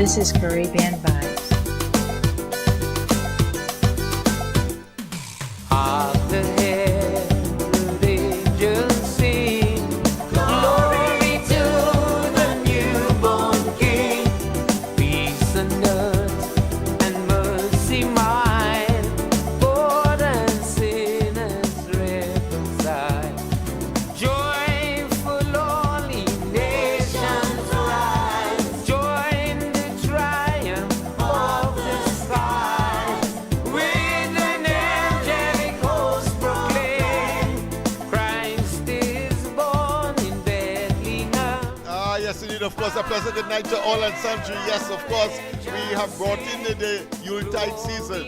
This is Caribbean Vibes. Of course, a pleasant good night to all and sundry. Yes, of course, we have brought in the Yuletide season.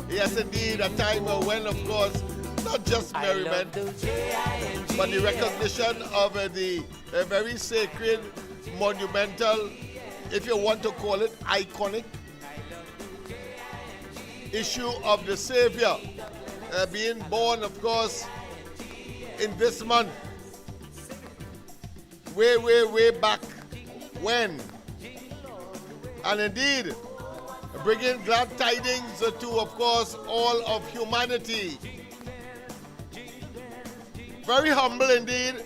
Yes, indeed, a time when, of course, not just merriment, but the recognition of the very sacred, monumental, if you want to call it, iconic issue of the Savior being born, of course, in this month. Way back when. And indeed, bringing glad tidings to, of course, all of humanity. Very humble indeed,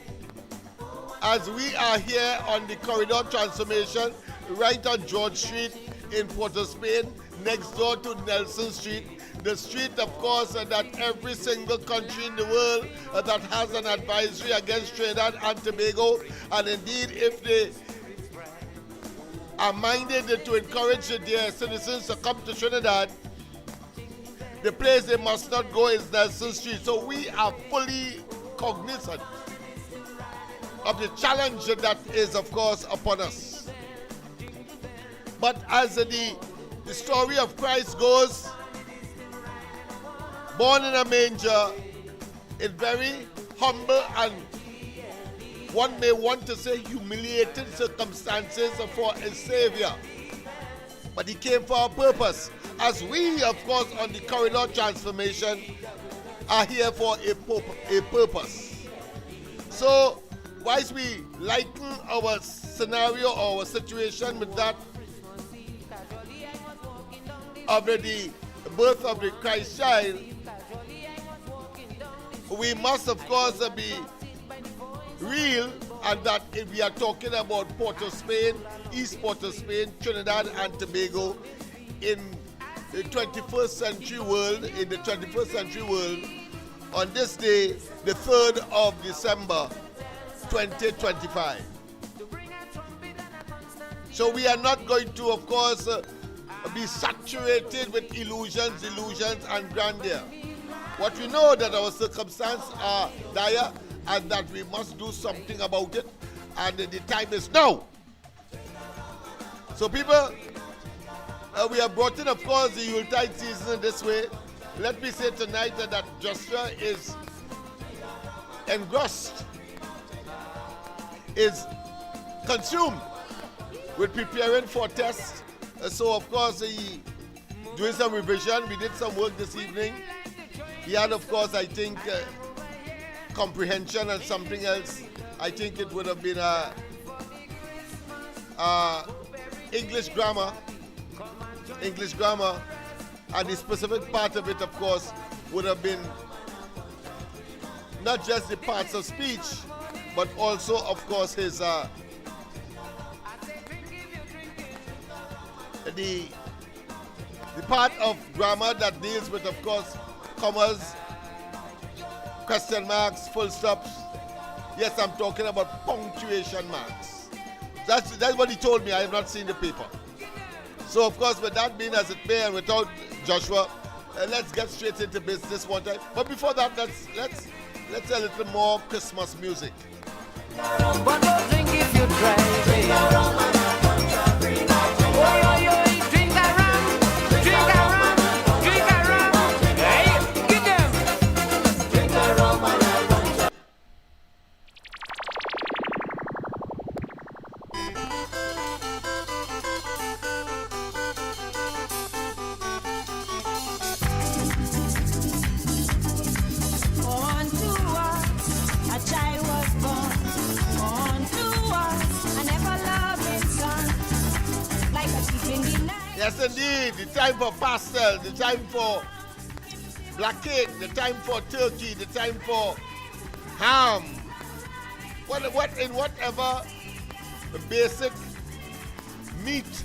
as we are here on the corridor transformation, right on George Street in Port of Spain, next door to Nelson Street. The street, of course, that every single country in the world that has an advisory against Trinidad and Tobago, and indeed, if they are minded to encourage their citizens to come to Trinidad, the place they must not go is Nelson Street. So we are fully cognizant of the challenge that is, of course, upon us. But as the story of Christ goes, born in a manger, in very humble and one may want to say humiliated circumstances for a Savior. But he came for a purpose. As we, of course, on the corridor transformation, are here for a purpose. So, whilst we lighten our scenario or our situation with that of the birth of the Christ child, we must, of course, be real, and that if we are talking about Port of Spain, East Port of Spain, Trinidad and Tobago, in the 21st century world, on this day, the 3rd of December, 2025. So we are not going to, of course, be saturated with illusions and grandeur. What we know that our circumstances are dire and that we must do something about it, and the time is now. So people, we have brought in, of course, the Yuletide season this way. Let me say tonight that Joshua is engrossed is consumed with preparing for tests. So of course he doing some revision. We did some work this evening. He had, of course, I think comprehension and something else. I think it would have been English grammar, and the specific part of it, of course, would have been not just the parts of speech, but also, of course, his the part of grammar that deals with, of course, commas, question marks, full stops. Yes, I'm talking about punctuation marks. That's what he told me. I have not seen the paper. So, of course, with that being as it may, and without Joshua, let's get straight into business one time. But before that, let's a little more Christmas music. But don't drink if you try. Drink a rum and a punch of green. Drink a rum, drink a rum, drink a rum. Hey, get them. Drink a rum and a punch of. Unto us a child was born. Unto us an everlasting son. Like a thief in the night. Yes, indeed. The time for pastel, the time for black cake, the time for turkey, the time for ham. In whatever basic meat,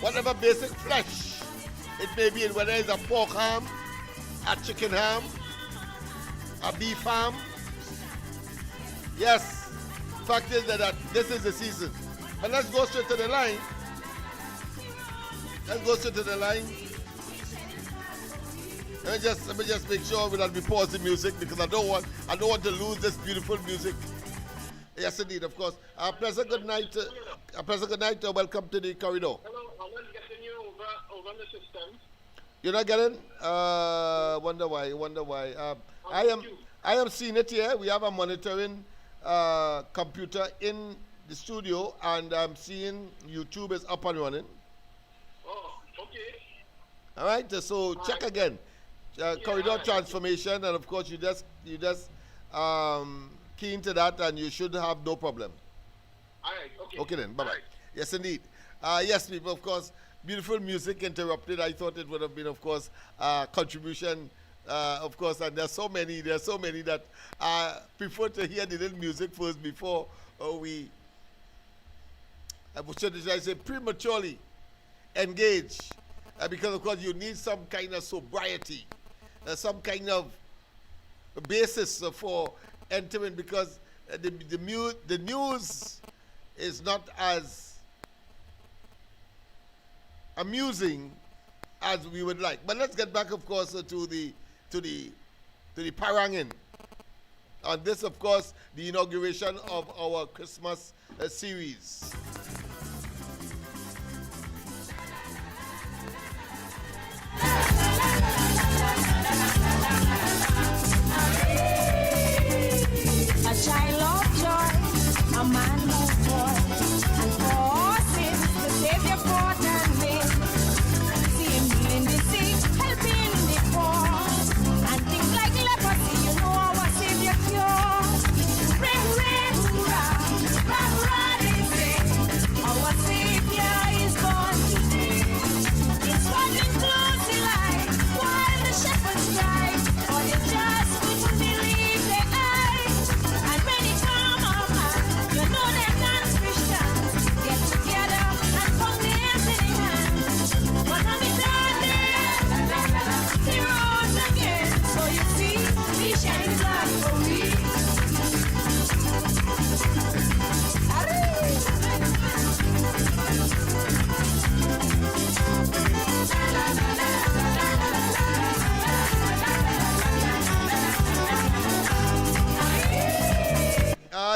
whatever basic flesh it may be, whether it's a pork ham, a chicken ham, a beef ham. Yes, fact is that this is the season. But let's go straight to the line. Let's go straight to the line. Let me just make sure we don't be pausing music because I don't want to lose this beautiful music. Yes, indeed, of course. A pleasant good night. Welcome to the corridor. Hello, I'm not getting you over the system. You're not getting? Wonder why. I am seeing it here. We have a monitoring computer in the studio, and I'm seeing YouTube is up and running. Oh, okay. All right, so check again. Corridor transformation, and of course you just key into that, and you should have no problem. All right, okay. Okay then, bye bye. Right. Yes, indeed. Yes, people, of course, beautiful music interrupted. I thought it would have been, of course, contribution, of course, and there's so many that prefer to hear the little music first before should I say, prematurely engage, because, of course, you need some kind of sobriety, some kind of basis for entering, because the news is not as amusing as we would like. But let's get back, of course, to the paranging. On this, of course, the inauguration of our Christmas series. A child of joy, a man who toiled, and for sins the Savior fought and win. See him healing the sick, helping the poor, and things like leprosy, you know our Savior cure. Ring, ring, hurrah, rah, rah, they say, our Savior is born today. It's running close to life, while the shepherds cry, for they just couldn't believe their eyes. And when it come on, you know them non-Christians get together and put their hands in their hands. But on the third day, he rose again. So you see, he shines like for me.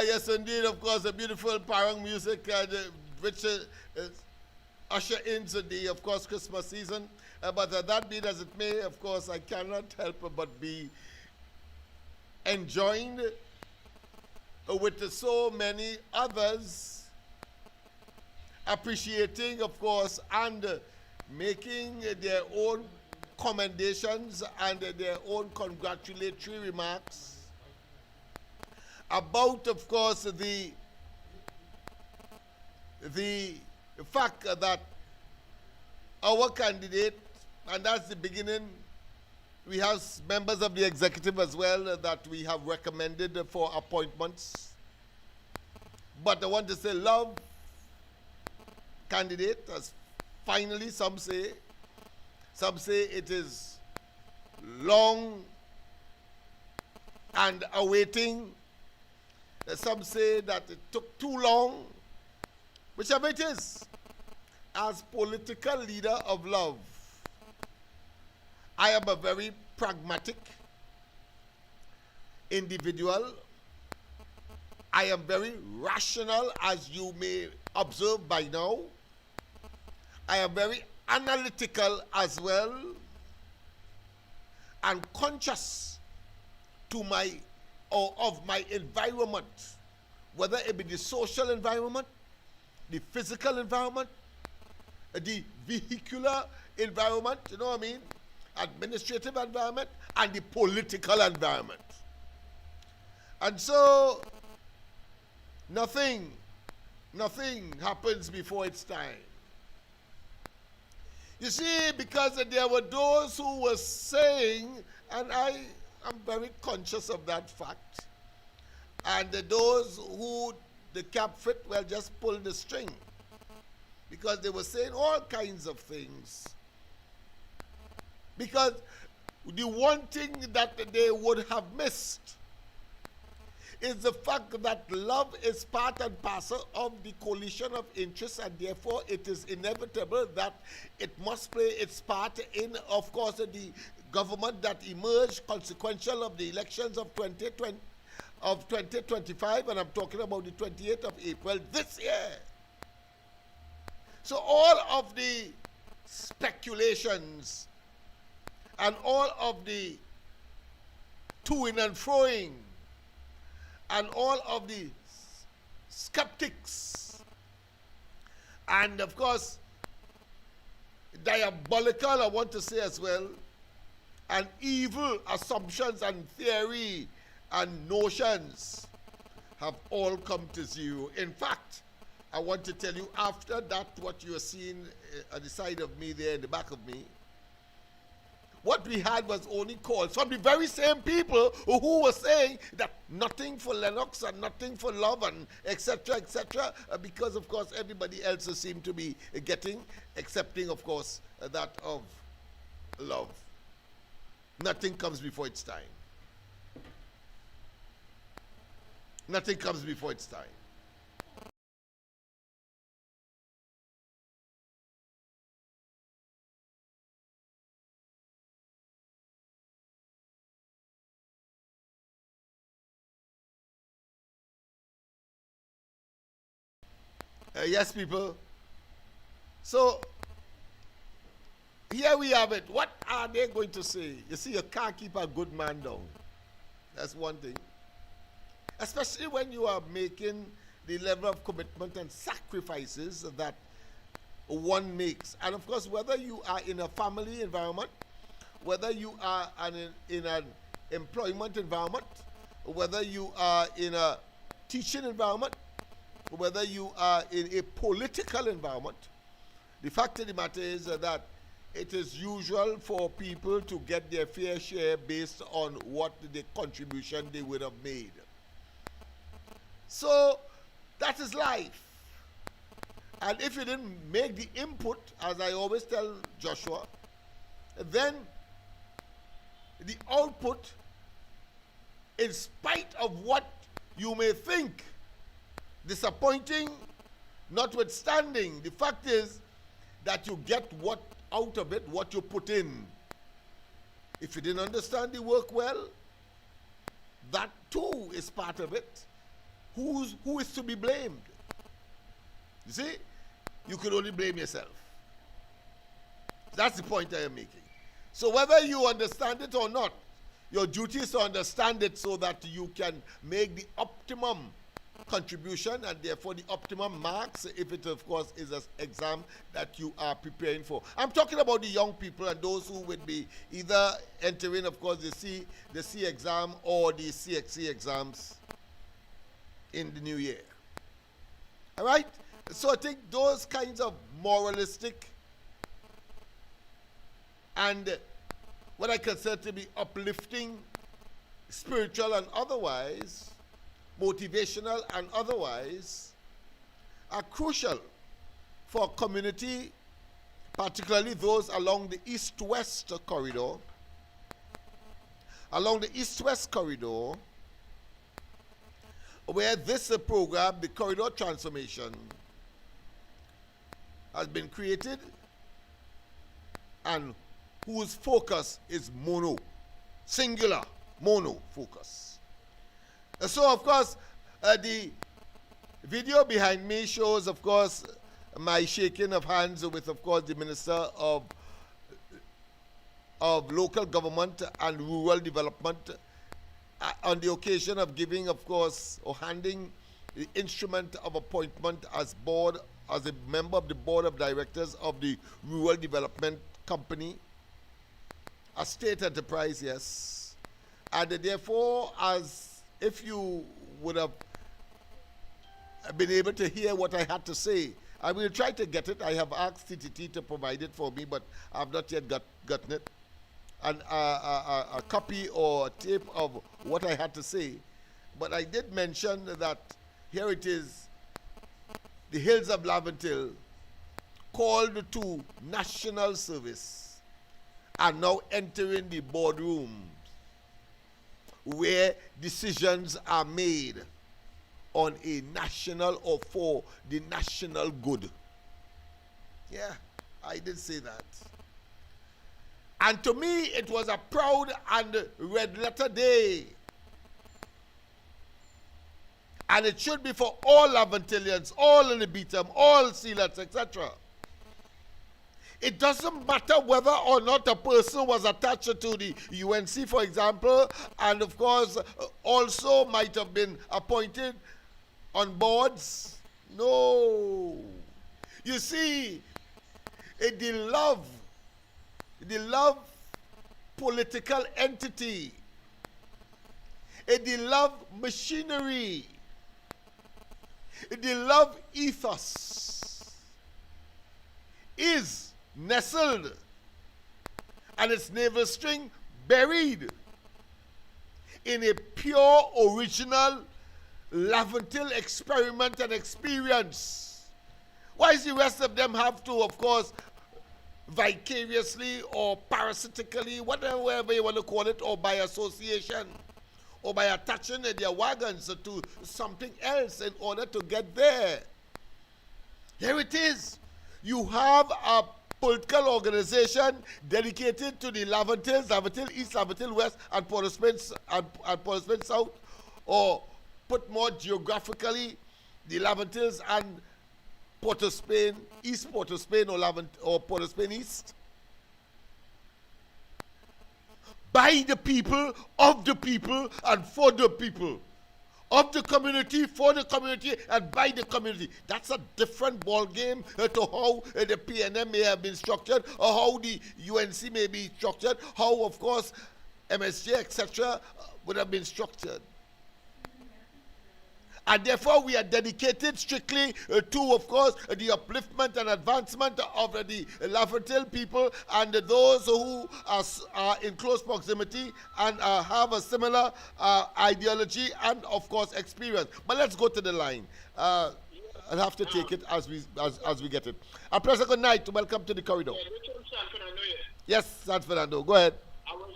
Yes, indeed, of course, the beautiful parang music, which usher into the, of course, Christmas season. But that being as it may, of course, I cannot help but be enjoying with so many others appreciating, of course, and making their own commendations and their own congratulatory remarks about, of course, the fact that our candidate, and that's the beginning, we have members of the executive as well that we have recommended for appointments. But I want to say love candidate, as finally some say it is long and awaiting. Some say that it took too long. Whichever it is, as political leader of love, I am a very pragmatic individual. I am very rational, as you may observe by now. I am very analytical as well, and conscious to of my environment, whether it be the social environment, the physical environment, the vehicular environment, you know what I mean, administrative environment, and the political environment. And so nothing happens before its time. You see, because there were those who were saying, and I am very conscious of that fact, and those who the cap fit, well, just pull the string, because they were saying all kinds of things. Because the one thing that they would have missed is the fact that love is part and parcel of the coalition of interests, and therefore it is inevitable that it must play its part in, of course, the government that emerged consequential of the elections of 2025, and I'm talking about the 28th of April this year. So all of the speculations and all of the to-ing and fro-ing and all of the skeptics and, of course, diabolical, I want to say as well, and evil assumptions and theory and notions have all come to zero. In fact, I want to tell you, after that, what you are seeing at the side of me there, in the back of me, what we had was only calls from the very same people who were saying that nothing for Lennox and nothing for love and etc., because, of course, everybody else seemed to be accepting, of course, that of love. Nothing comes before its time. Nothing comes before its time. Yes, people. So, here we have it. What are they going to say? You see, you can't keep a good man down. That's one thing. Especially when you are making the level of commitment and sacrifices that one makes. And of course, whether you are in a family environment, whether you are in an employment environment, whether you are in a teaching environment, whether you are in a political environment, the fact of the matter is that it is usual for people to get their fair share based on what the contribution they would have made. So that is life. And if you didn't make the input, as I always tell Joshua, then the output, in spite of what you may think disappointing, notwithstanding, the fact is that you get what out of it, what you put in. If you didn't understand the work well, that too is part of it. Who is to be blamed? You see, you could only blame yourself. That's the point I am making. So whether you understand it or not, your duty is to understand it so that you can make the optimum contribution and therefore the optimum marks if it of course is an exam that you are preparing for. I'm talking about the young people and those who would be either entering of course the C exam or the CXC exams in the new year. All right? So I think those kinds of moralistic and what I consider to be uplifting, spiritual and otherwise, motivational and otherwise, are crucial for a community, particularly those along the east-west corridor. Along the east-west corridor, where this program, the corridor transformation, has been created and whose focus is mono, singular, mono focus. So, of course, the video behind me shows, of course, my shaking of hands with, of course, the Minister of Local Government and Rural Development on the occasion of giving, of course, or handing the instrument of appointment as a member of the board of directors of the Rural Development Company, a state enterprise, yes. And therefore, as if you would have been able to hear what I had to say, I will try to get it. I have asked TTT to provide it for me, but I have not yet gotten it. And a copy or a tape of what I had to say. But I did mention that here it is, the Hills of Laventille, called to national service, are now entering the boardroom where decisions are made on a national or for the national good. Yeah, I did say that. And to me, it was a proud and red letter day. And it should be for all Laventillians, all Libitum, all Sealets, etc. It doesn't matter whether or not a person was attached to the UNC, for example, and of course also might have been appointed on boards. No. You see, the love political entity, the love machinery, the love ethos is nestled and its navel string buried in a pure original Laventille experiment and experience. Why does the rest of them have to, of course, vicariously or parasitically, whatever you want to call it, or by association, or by attaching their wagons to something else in order to get there? Here it is. You have a political organization dedicated to the Laventilles, Laventille East, Laventille West, and Port-au-Spain South, or put more geographically, the Laventilles and Port-au-Spain, East Port-au-Spain or Port-au-Spain East. By the people, of the people, and for the people. Of the community, for the community, and by the community. That's a different ball game to how the PNM may have been structured, or how the UNC may be structured, how, of course, MSJ, etc., would have been structured. And therefore, we are dedicated strictly to, of course, the upliftment and advancement of the Laventille people and those who are in close proximity and have a similar ideology and, of course, experience. But let's go to the line. I'll have to take it as we get it. A pleasant good night. Welcome to the corridor. San Fernando, yes, San Fernando. Go ahead. I was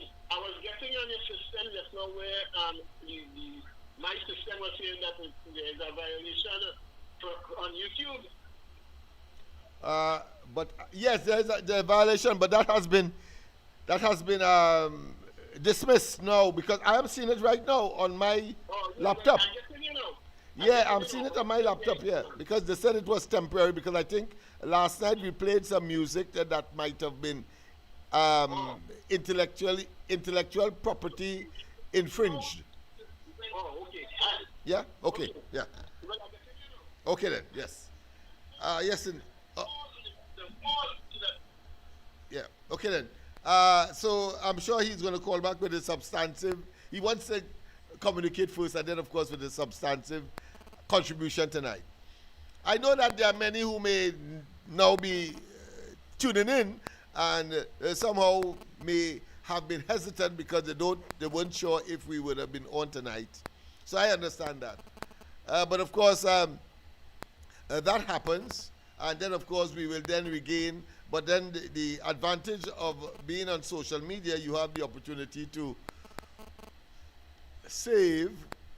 getting on your system just now where my system was saying that there is a violation on YouTube. But yes, there's a violation, but that has been dismissed now because I am seeing it right now on my laptop. Yeah, I'm seeing it on my laptop. Yeah, because they said it was temporary. Because I think last night we played some music that might have been intellectual property infringed. Oh, okay. Yeah? Okay. Yeah. Well, I'm getting you know. Okay then. Yes. Yes. The all to the Yeah. Okay then. So I'm sure he's going to call back with a substantive. He wants to communicate first, and then of course with a substantive contribution tonight. I know that there are many who may now be tuning in and somehow may have been hesitant because they weren't sure if we would have been on tonight. So I understand that. But of course, that happens, and then of course we will then regain. But then the advantage of being on social media, you have the opportunity to save,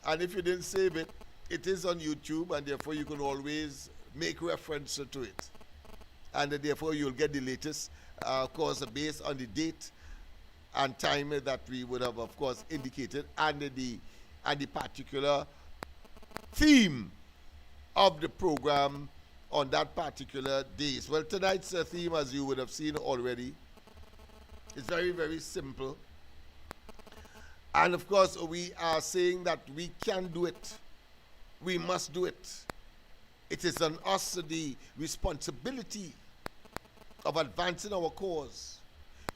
and if you didn't save it, it is on YouTube, and therefore you can always make reference to it. And therefore you'll get the latest, of course, based on the date and time that we would have, of course, indicated, and the particular theme of the program on that particular days. Well, tonight's theme, as you would have seen already, is very, very simple. And of course, we are saying that we can do it. We must do it. It is on us the responsibility of advancing our cause.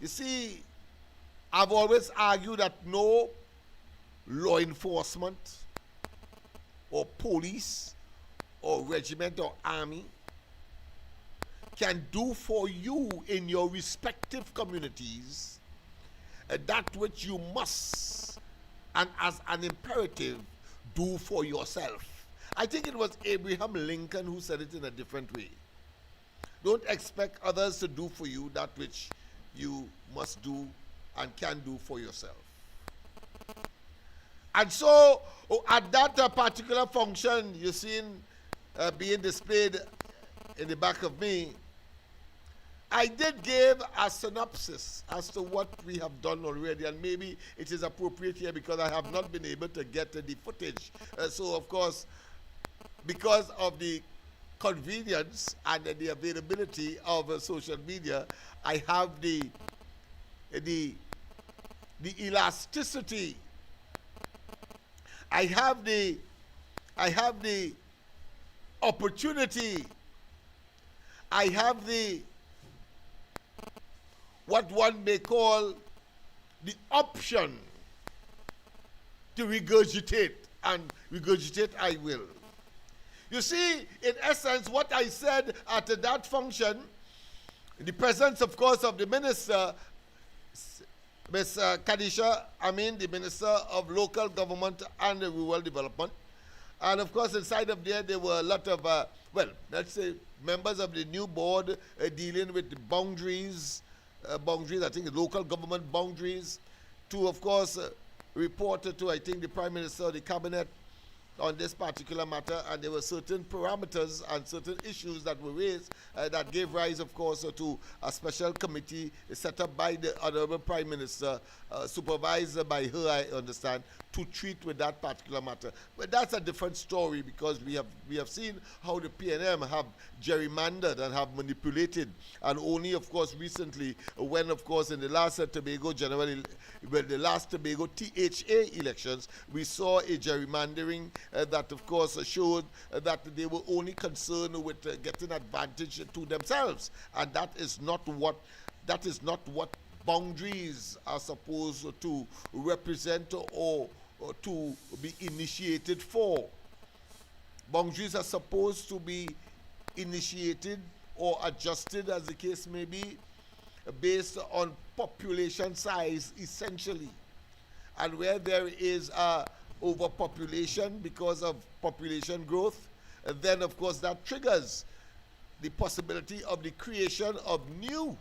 You see, I've always argued that no law enforcement or police or regiment or army can do for you in your respective communities that which you must, and as an imperative, do for yourself. I think it was Abraham Lincoln who said it in a different way. Don't expect others to do for you that which you must do and can do for yourself. And so, at that particular function you seen being displayed in the back of me, I did give a synopsis as to what we have done already, and maybe it is appropriate here because I have not been able to get the footage. So, of course, because of the convenience and the availability of social media, I have the elasticity. I have the opportunity. I have the what one may call the option to regurgitate, and regurgitate I will. You see, in essence, what I said at that function, in the presence, of course, of the minister, Ms. Kadisha Amin, the Minister of Local Government and Rural Development. And of course, inside of there were a lot of, let's say, members of the new board dealing with the boundaries, I think local government boundaries, to, of course, report to, I think, the Prime Minister, the Cabinet, on this particular matter, and there were certain parameters and certain issues that were raised that gave rise, of course, to a special committee set up by the Honorable Prime Minister, supervised by her, I understand, to treat with that particular matter. But that's a different story, because we have seen how the PNM have gerrymandered and have manipulated, and only, of course, recently, when, of course, in the last Tobago the last Tobago THA elections, we saw a gerrymandering that, of course, showed that they were only concerned with getting advantage to themselves, and that is not what boundaries are supposed to represent or to be initiated for. Boundaries are supposed to be initiated or adjusted, as the case may be, based on population size, essentially. And where there is overpopulation because of population growth, then of course that triggers the possibility of the creation of new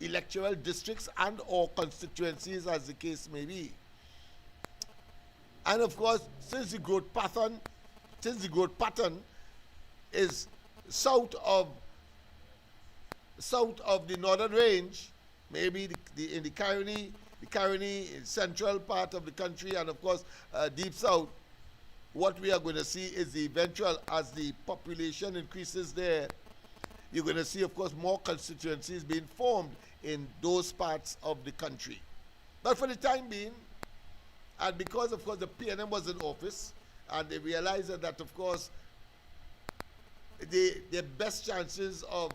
electoral districts and or constituencies, as the case may be. And of course, since the growth pattern is south of the northern range, maybe in the Caroni central part of the country, and of course deep south, what we are going to see is the eventual, as the population increases there, you're going to see, of course, more constituencies being formed in those parts of the country. But for the time being, and because, of course, the PNM was in office, and they realized that of course, their best chances of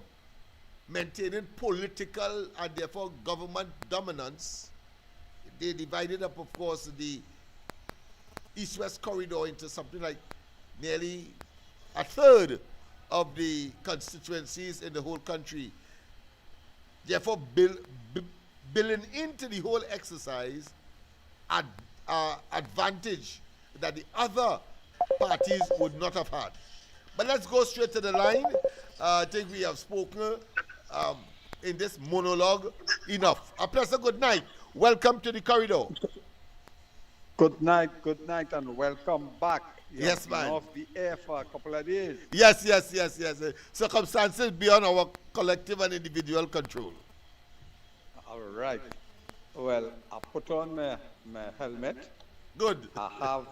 maintaining political and therefore government dominance, they divided up, of course, the east-west corridor into something like nearly a third of the constituencies in the whole country. Therefore, building into the whole exercise advantage that the other parties would not have had. But let's go straight to the line. I think we have spoken in this monologue enough. A pleasant good night. Welcome to the corridor. Good night, and welcome back. You Yes, have been man. off the air for a couple of days. Yes. Circumstances beyond our collective and individual control. All right. Well, I put on my helmet. Good. I have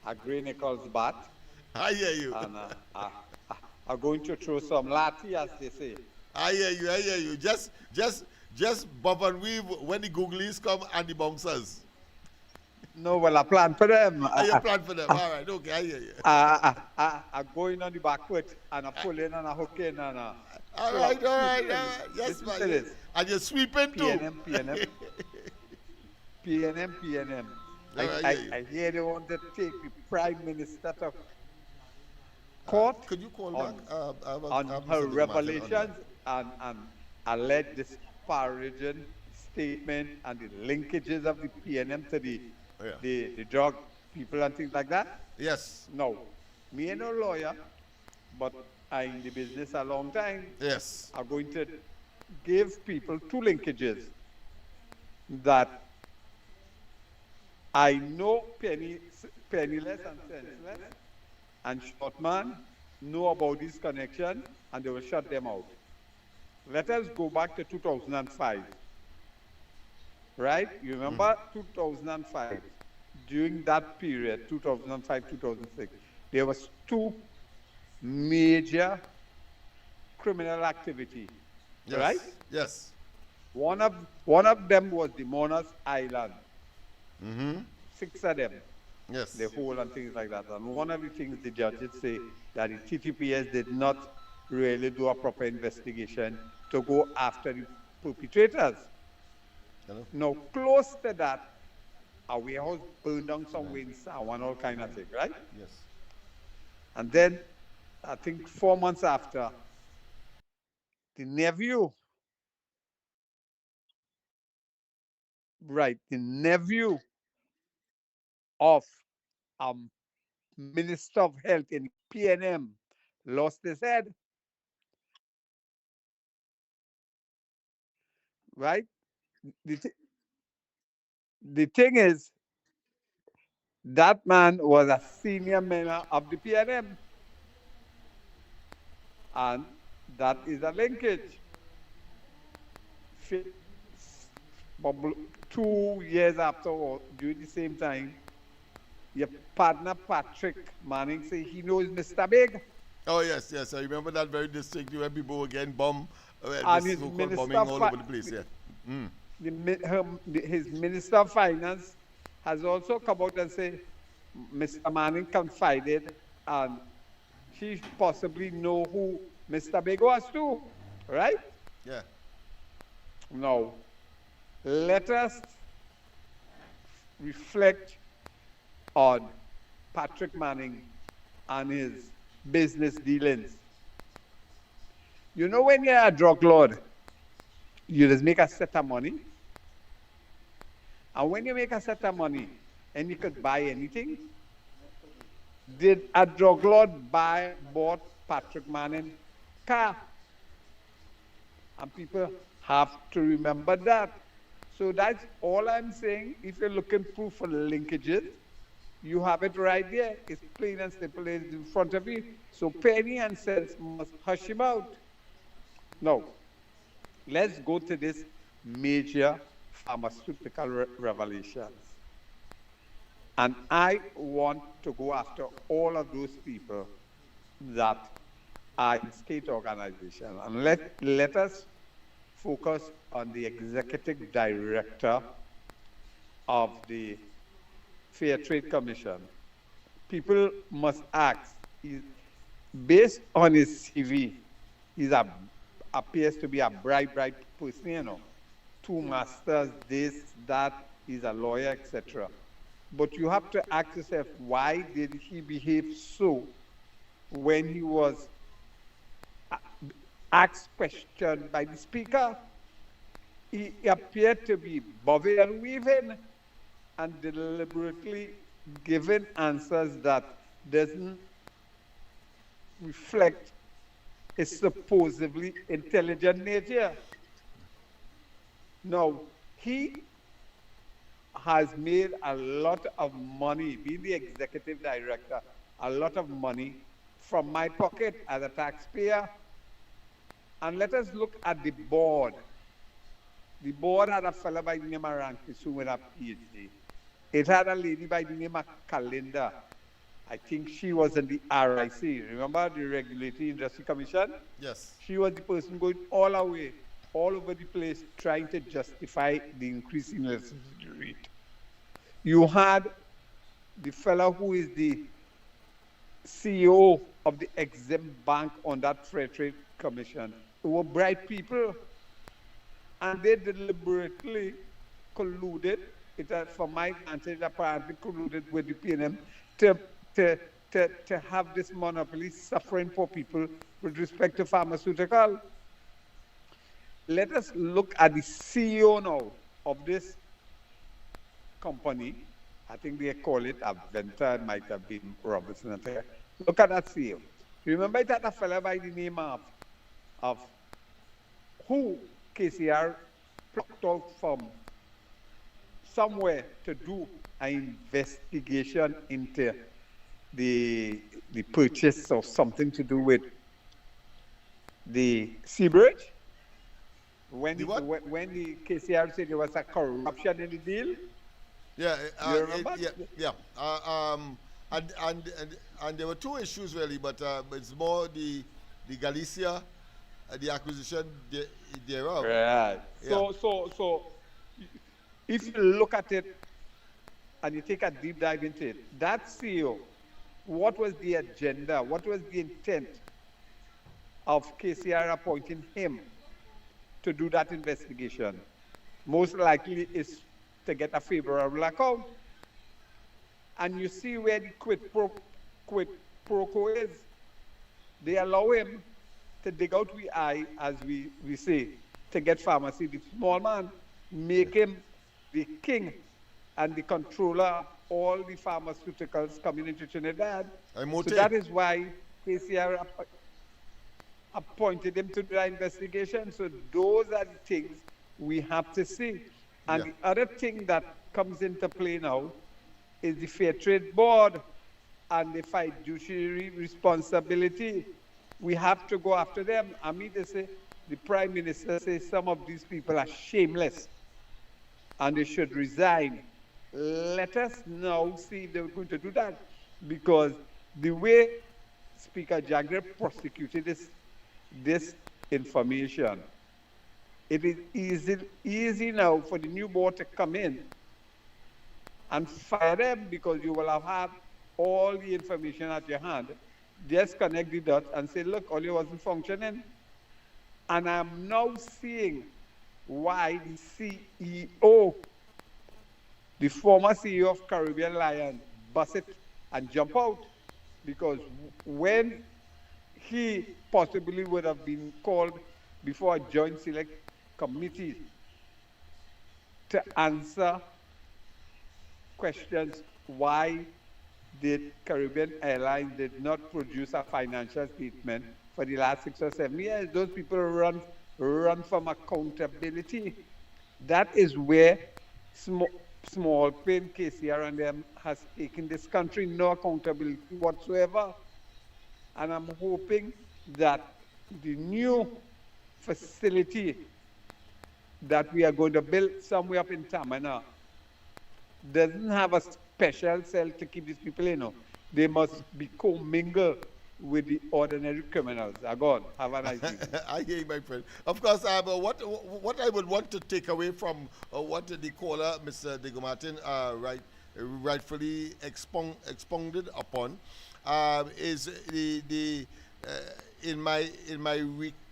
a Grey Nichols bat, I hear you. and I'm going to throw some latte, as they say. I hear you. Just bob and weave when the googlies come and the bouncers. No, well, I plan for them. You plan for them. All right, okay, I hear you. I'm going on the back foot, and I pull in and I hook in, and All right. Yes, Listen man. to this. And you're sweeping too. PNM. All right, I hear they want to take the Prime Minister to court Could you call on, back? I have on something her to mention revelations and alleged disparaging statement and the linkages of the PNM to the drug people and things like that. Yes. No, me ain't no lawyer, but I in the business a long time. Yes. I'm going to give people two linkages that I know penniless and senseless and Shortman know about this connection and they will shut them out. Let us go back to 2005. Right? You remember 2005? During that period, 2005, 2006, there was two major criminal activity. Yes. Right? Yes. One of them was the Monas Island. Mm-hmm. 6 of them. Yes. The whole and things like that. And one of the things the judges say that the TTPS did not really do a proper investigation to go after the perpetrators. Hello? Now, close to that, a warehouse burned down somewhere in Sawan, all kind of thing, right? Yes. And then, I think 4 months after, the nephew, the nephew of Minister of Health in PNM lost his head, right? The thing is, that man was a senior member of the PNM, and that is a linkage. 2 years after, or during the same time, your partner Patrick Manning say he knows Mr. Big. Oh, yes. I remember that very distinctly when people were getting bombed. And this his so-called minister bombing all over the place, yeah. His Minister of Finance has also come out and said Mr. Manning confided and he possibly know who Mr. Big was too, right? Yeah. Now, let us reflect on Patrick Manning and his business dealings. You know, when you're a drug lord, you just make a set of money. And when you make a set of money and you could buy anything, did a drug lord bought Patrick Manning car? And people have to remember that. So that's all I'm saying. If you're looking for linkages, you have it right there. It's plain and simple. It's in front of you. So penny and cents must hush him out. Now, let's go to this major pharmaceutical revelations. And I want to go after all of those people that are in state organizations. And let us focus on the executive director of the Fair Trade Commission, people must ask, based on his CV, appears to be a bright person, you know. Two masters, this, that, he's a lawyer, etc. But you have to ask yourself, why did he behave so when he was asked question by the speaker? He appeared to be bobbing and weaving and deliberately giving answers that doesn't reflect his supposedly intelligent nature. Now, he has made a lot of money, being the executive director, a lot of money from my pocket as a taxpayer. And let us look at the board. The board had a fellow by the name of Rankisu with a PhD. It had a lady by the name of Kalinda. I think she was in the RIC. Remember the Regulatory Industry Commission? Yes. She was the person going all away, all over the place, trying to justify the increase in electricity rate. You had the fellow who is the CEO of the Exim Bank on that Fair Trade Commission, who were bright people, and they deliberately colluded, from my vantage, apparently colluded with the PNM to have this monopoly suffering poor people with respect to pharmaceutical. Let us look at the CEO now of this company. I think they call it Aventa, it might have been Robertson Affair. Look at that CEO. Remember that a fellow by the name of who KCR plucked out from somewhere to do an investigation into the purchase of something to do with the Seabridge? When the KCR said there was a corruption in the deal? Yeah, You remember? and there were two issues really, but it's more the Galicia, the acquisition thereof. Right. Yeah. So if you look at it and you take a deep dive into it, that CEO, what was the agenda? What was the intent of KCR appointing him to do that investigation? Most likely is to get a favorable account. And you see where the quid pro quo is. They allow him to dig out the eye, as we say, to get pharmacy, the small man, make him the king and the controller of all the pharmaceuticals coming into Trinidad. So that is why KCR appointed him to do the investigation. So those are the things we have to see. And the other thing that comes into play now is the Fair Trade Board and the fiduciary responsibility. We have to go after them. I mean, they say, the Prime Minister says some of these people are shameless and they should resign. Let us now see if they're going to do that, because the way Speaker Jagger prosecuted this information, it is easy now for the new board to come in and fire them, because you will have had all the information at your hand. Just connect the dots and say, look, Oli wasn't functioning. And I'm now seeing why the CEO, the former CEO of Caribbean Lion, bust it and jump out. Because when he possibly would have been called before a joint select committee to answer questions, why did Caribbean Airlines did not produce a financial statement for the last 6 or 7 years? Those people run from accountability. That is where small pain KCR and them has taken this country, no accountability whatsoever. And I'm hoping that the new facility that we are going to build somewhere up in Tamana doesn't have a special cell to keep these people in. They must be commingled with the ordinary criminals. Go on, have a nice evening. I hear you, my friend. Of course, what I would want to take away from what the caller, Mr. Diego Martin, rightfully expounded upon, is the in my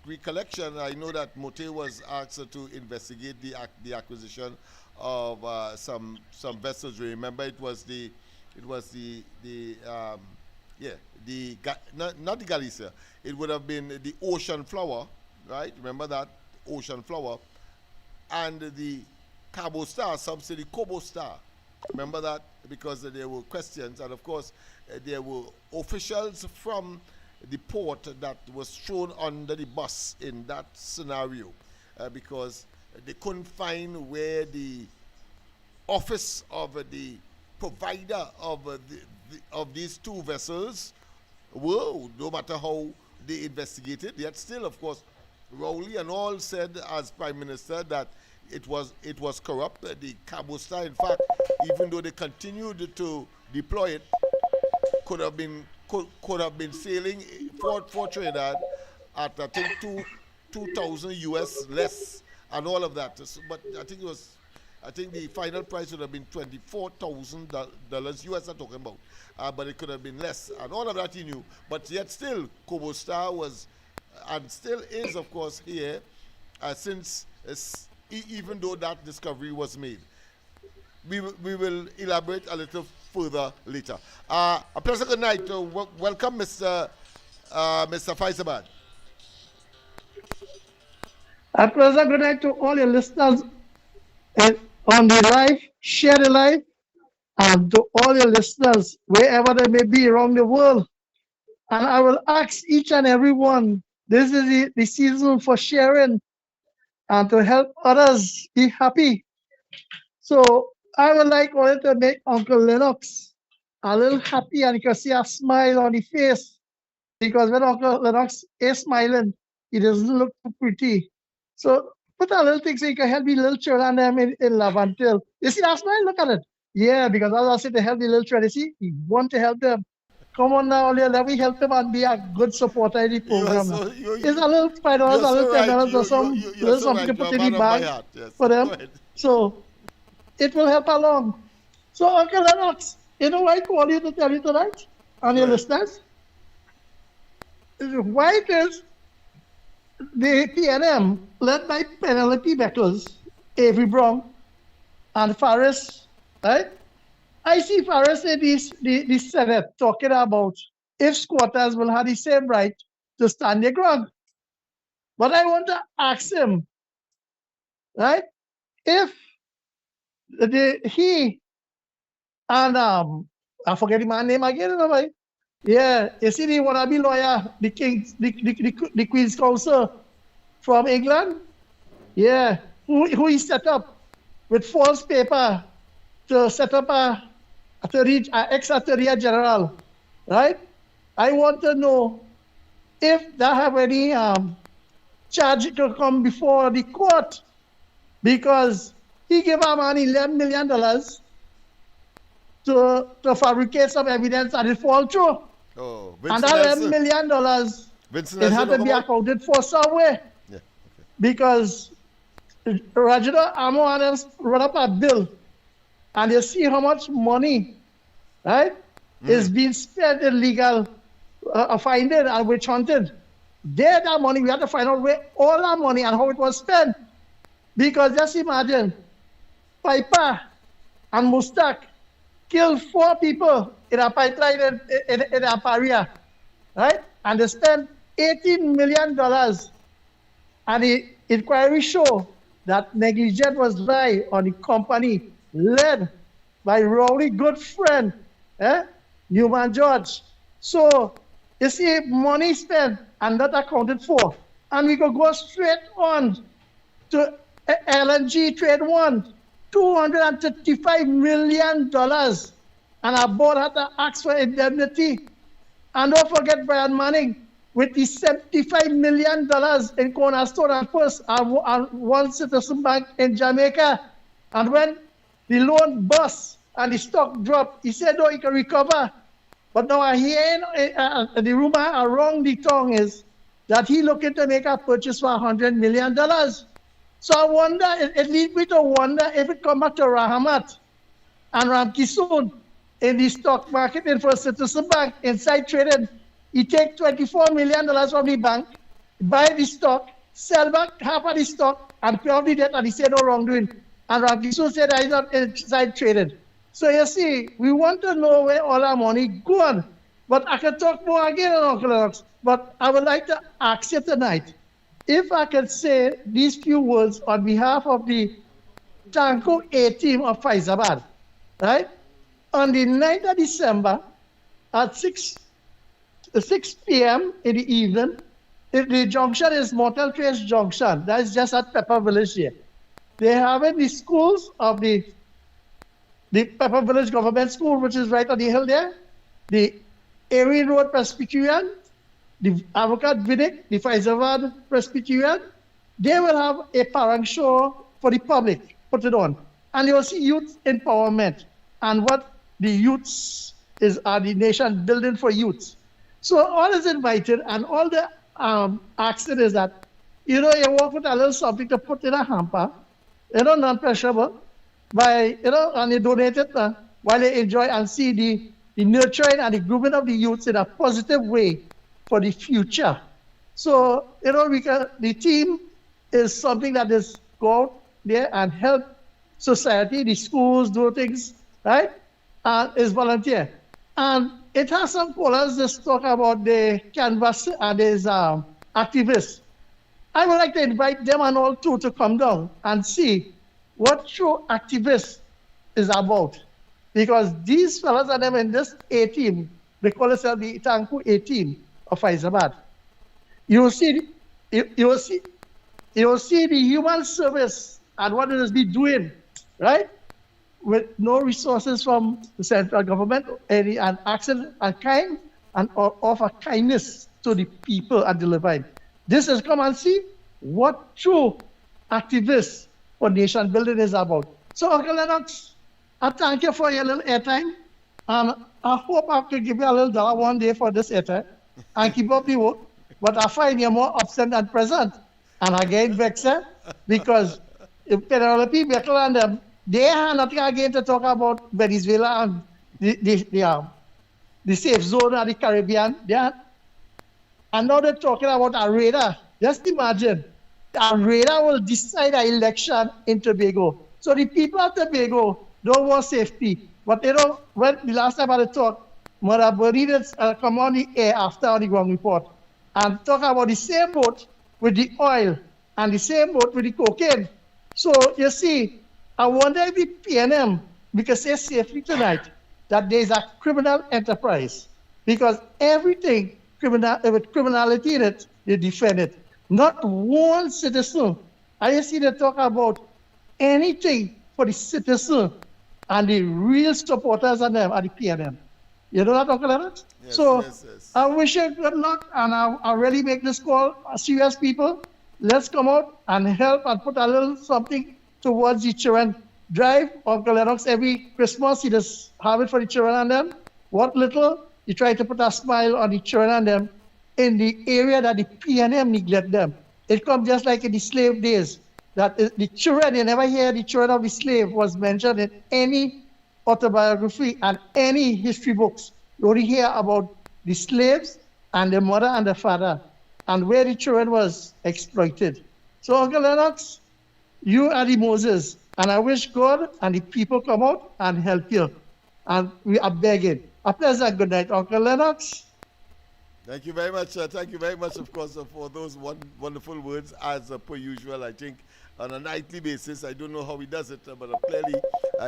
recollection, I know that Mote was asked to investigate the acquisition of some vessels. Remember, it was the not the Galicia. It would have been the Ocean Flower, right? Remember that Ocean Flower, and the Cabo Star, subsidy Cobo Star. Remember that, because there were questions, and of course there were officials from the port that was thrown under the bus in that scenario, because they couldn't find where the office of the provider of these two vessels were. No matter how they investigated, yet still, of course, Rowley and all said as Prime Minister that it was corrupt. The Cabo Star, in fact, even though they continued to deploy it, could have been sailing for Trinidad at, I think, 2,000 US less and all of that. But I think the final price would have been $24,000 US. I'm talking about, but it could have been less, and all of that he knew. But yet still, Cobo Star was and still is, of course, here since even though that discovery was made. We will elaborate a little further later. A pleasant good night. Welcome, Mr. Faisabad. A pleasant good night to all your listeners on the live, share the live, and to all your listeners, wherever they may be around the world. And I will ask each and every one, this is the season for sharing and to help others be happy. So I would like only to make Uncle Lennox a little happy, and you can see a smile on his face, because when Uncle Lennox is smiling, he doesn't look too pretty. So put a little thing so you can help the little children them in Lavantil. You see that smile? Look at it. Yeah, because as I said, to help the little children, you see, he want to help them. Come on now, let me help them and be a good supporter in the program. It's a little $5, a little $10, or something to put in the bag for them. So it will help along. So Uncle Lennox, you know why I call you to tell you tonight, and your listeners? Why it is the PNM, led by Penelope Beckles, Avery Brown, and Faris, right? I see Faris in the Senate talking about if squatters will have the same right to stand their ground. But I want to ask him, right? If he and I forget the man's name again, right? Yeah, you see the wannabe lawyer, the Queen's Counsel from England? Yeah, who he set up with false paper to set up a ex-attorney general, right? I want to know if they have any charge to come before the court, because he gave a man $11 million to fabricate some evidence and it fall through. Oh, and that $11 million, it had to be accounted for somewhere. Yeah, okay. Because Reginald Amo Adams wrote up a bill, and you see how much money, right, is being spent in legal finding and witch hunting. There, that money, we have to find out where all that money and how it was spent. Because just imagine, Piper and Mustak killed 4 people in a pipeline in Aparia, right? And they spent $18 million. And the inquiry show that negligence was lied on the company led by Rowley good friend, Newman George. So you see, money spent and not accounted for. And we could go straight on to LNG Trade 1, $235 million. And our board had to ask for indemnity. And don't forget Brian Manning with the $75 million in Cornerstone and First and One Citizen Bank in Jamaica. And when the loan bust and the stock dropped, he said, no, he can recover. But now I hear the rumor around the tongue is that he looking to make a purchase for $100 million. So I wonder, it leads me to wonder if it come back to Rahamat And Ramki soon in the stock market in First Citizen Bank inside trading, he take $24 million from the bank, buy the stock, sell back half of the stock, and pay off the debt, and he said no wrongdoing. And Ramki soon said that he's not inside trading. So you see, we want to know where all our money gone. But I can talk more again on Uncle Lennox. But I would like to ask you tonight, if I could say these few words on behalf of the Tanko A team of Faizabad, right? On the 9th of December at 6 p.m. in the evening, if the junction is Motel Trace Junction, that is just at Pepper Village here. They have in the schools of the Pepper Village Government School, which is right on the hill there, the Erie Road Presbyterian, the Avocat Vidic, the Faizabad Presbyterian. They will have a parang show for the public, put it on. And you will see youth empowerment and what the youths are the nation building for youths. So all is invited, and all the action is that, you work with a little something to put in a hamper, non-perishable, and you donate it while they enjoy and see the nurturing and the grooming of the youths in a positive way for the future. So, the team is something that is go out there and help society, the schools, do things, right? And is volunteer. And it has some callers that talk about the canvas and his activists. I would like to invite them and all too to come down and see what true activists is about. Because these fellas and them in this A team, they call themselves the Tanku A team of Faizabad. You will see the human service and what it has been doing, right? With no resources from the central government, and action and kind and offer kindness to the people and the divine. This is come and see what true activists for nation building is about. So, Uncle Lennox, I thank you for your little airtime. And I hope I could give you a little dollar one day for this airtime and keep up the work. But I find you more absent than present. And I get vexed because if Penelope Beckle and them, they have nothing again to talk about Venezuela and the safe zone of the Caribbean. And now they're talking about a radar. Just imagine, a radar will decide an election in Tobago. So the people of Tobago don't want safety. But when the last time I had talked, Mother Bernie come on the air after on the ground report and talk about the same boat with the oil and the same boat with the cocaine. So you see, I wonder if the PNM, because say safely tonight, that there is a criminal enterprise. Because everything with criminality in it, they defend it. Not one citizen. I see they talk about anything for the citizen and the real supporters of them are the PNM. You know that, Uncle Lennox? Yes, so yes. I wish you good luck, and I really make this call, serious people. Let's come out and help and put a little something towards the children. Drive Uncle Lennox every Christmas. He just have it for the children and them. What little, you try to put a smile on the children and them in the area that the PNM neglect them. It comes just like in the slave days, that the children, you never hear the children of the slave was mentioned in any autobiography and any history books. You only hear about the slaves and the mother and the father and where the children was exploited. So Uncle Lennox, you are the Moses, and I wish God and the people come out and help you. And we are begging. A pleasant good night, Uncle Lennox. Thank you very much. Thank you very much, of course, for those wonderful words, as per usual. I think on a nightly basis, I don't know how he does it, but clearly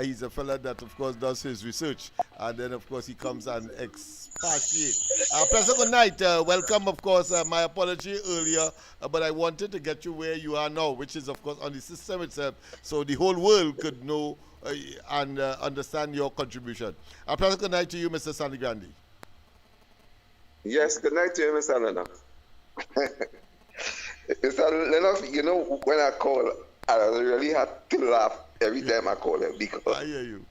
he's a fella that, of course, does his research. And then, of course, he comes and expatiates. Pleasant good night. Welcome, of course. My apology earlier, but I wanted to get you where you are now, which is, of course, on the system itself, so the whole world could know and understand your contribution. Pleasant good night to you, Mr. Sandy Grandi. Yes, good night to you, Mr. Lennox. Mr. Lennox, when I call, I really had to laugh every time I call him because I hear you.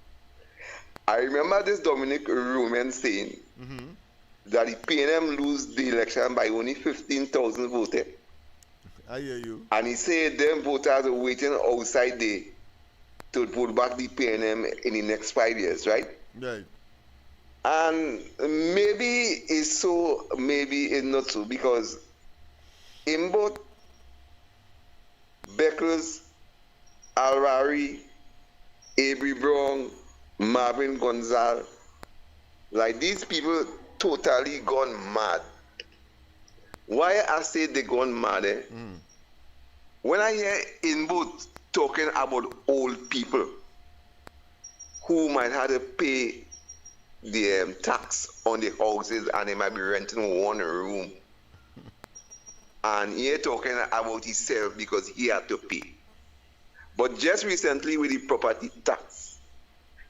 I remember this Dominic Rumen saying that the PNM lose the election by only 15,000 voters. I hear you. And he said them voters are waiting outside there to pull back the PNM in the next 5 years, right? Right. And maybe it's so, maybe it's not so, because in both Beckles, Alrari, Avery Brown, Marvin Gonzalez, like these people totally gone mad. Why I say they gone mad? When I hear Inboot talking about old people who might have to pay the tax on the houses and they might be renting one room, and he talking about himself because he had to pay. But just recently with the property tax,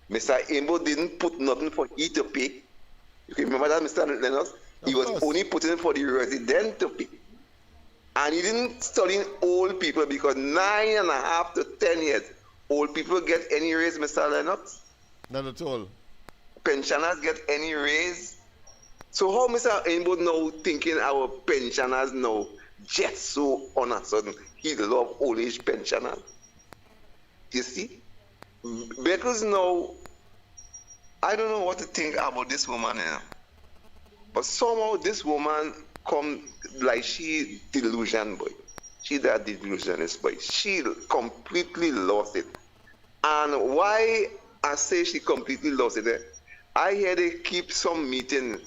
Mr. Imbo didn't put nothing for he to pay. You can remember that, Mr. Lennox? He was only putting for the resident to pay. And he didn't study old people because 9.5 to 10 years, old people get any raise, Mr. Lennox? Not at all. Pensioners get any raise? So how Mr. Imbo now thinking our pensioners now just so on a sudden he love old age pensioners? You see? Because now, I don't know what to think about this woman now. But somehow this woman come like she delusion boy. She that delusionist boy. She completely lost it. And why I say she completely lost it, I hear they keep some meeting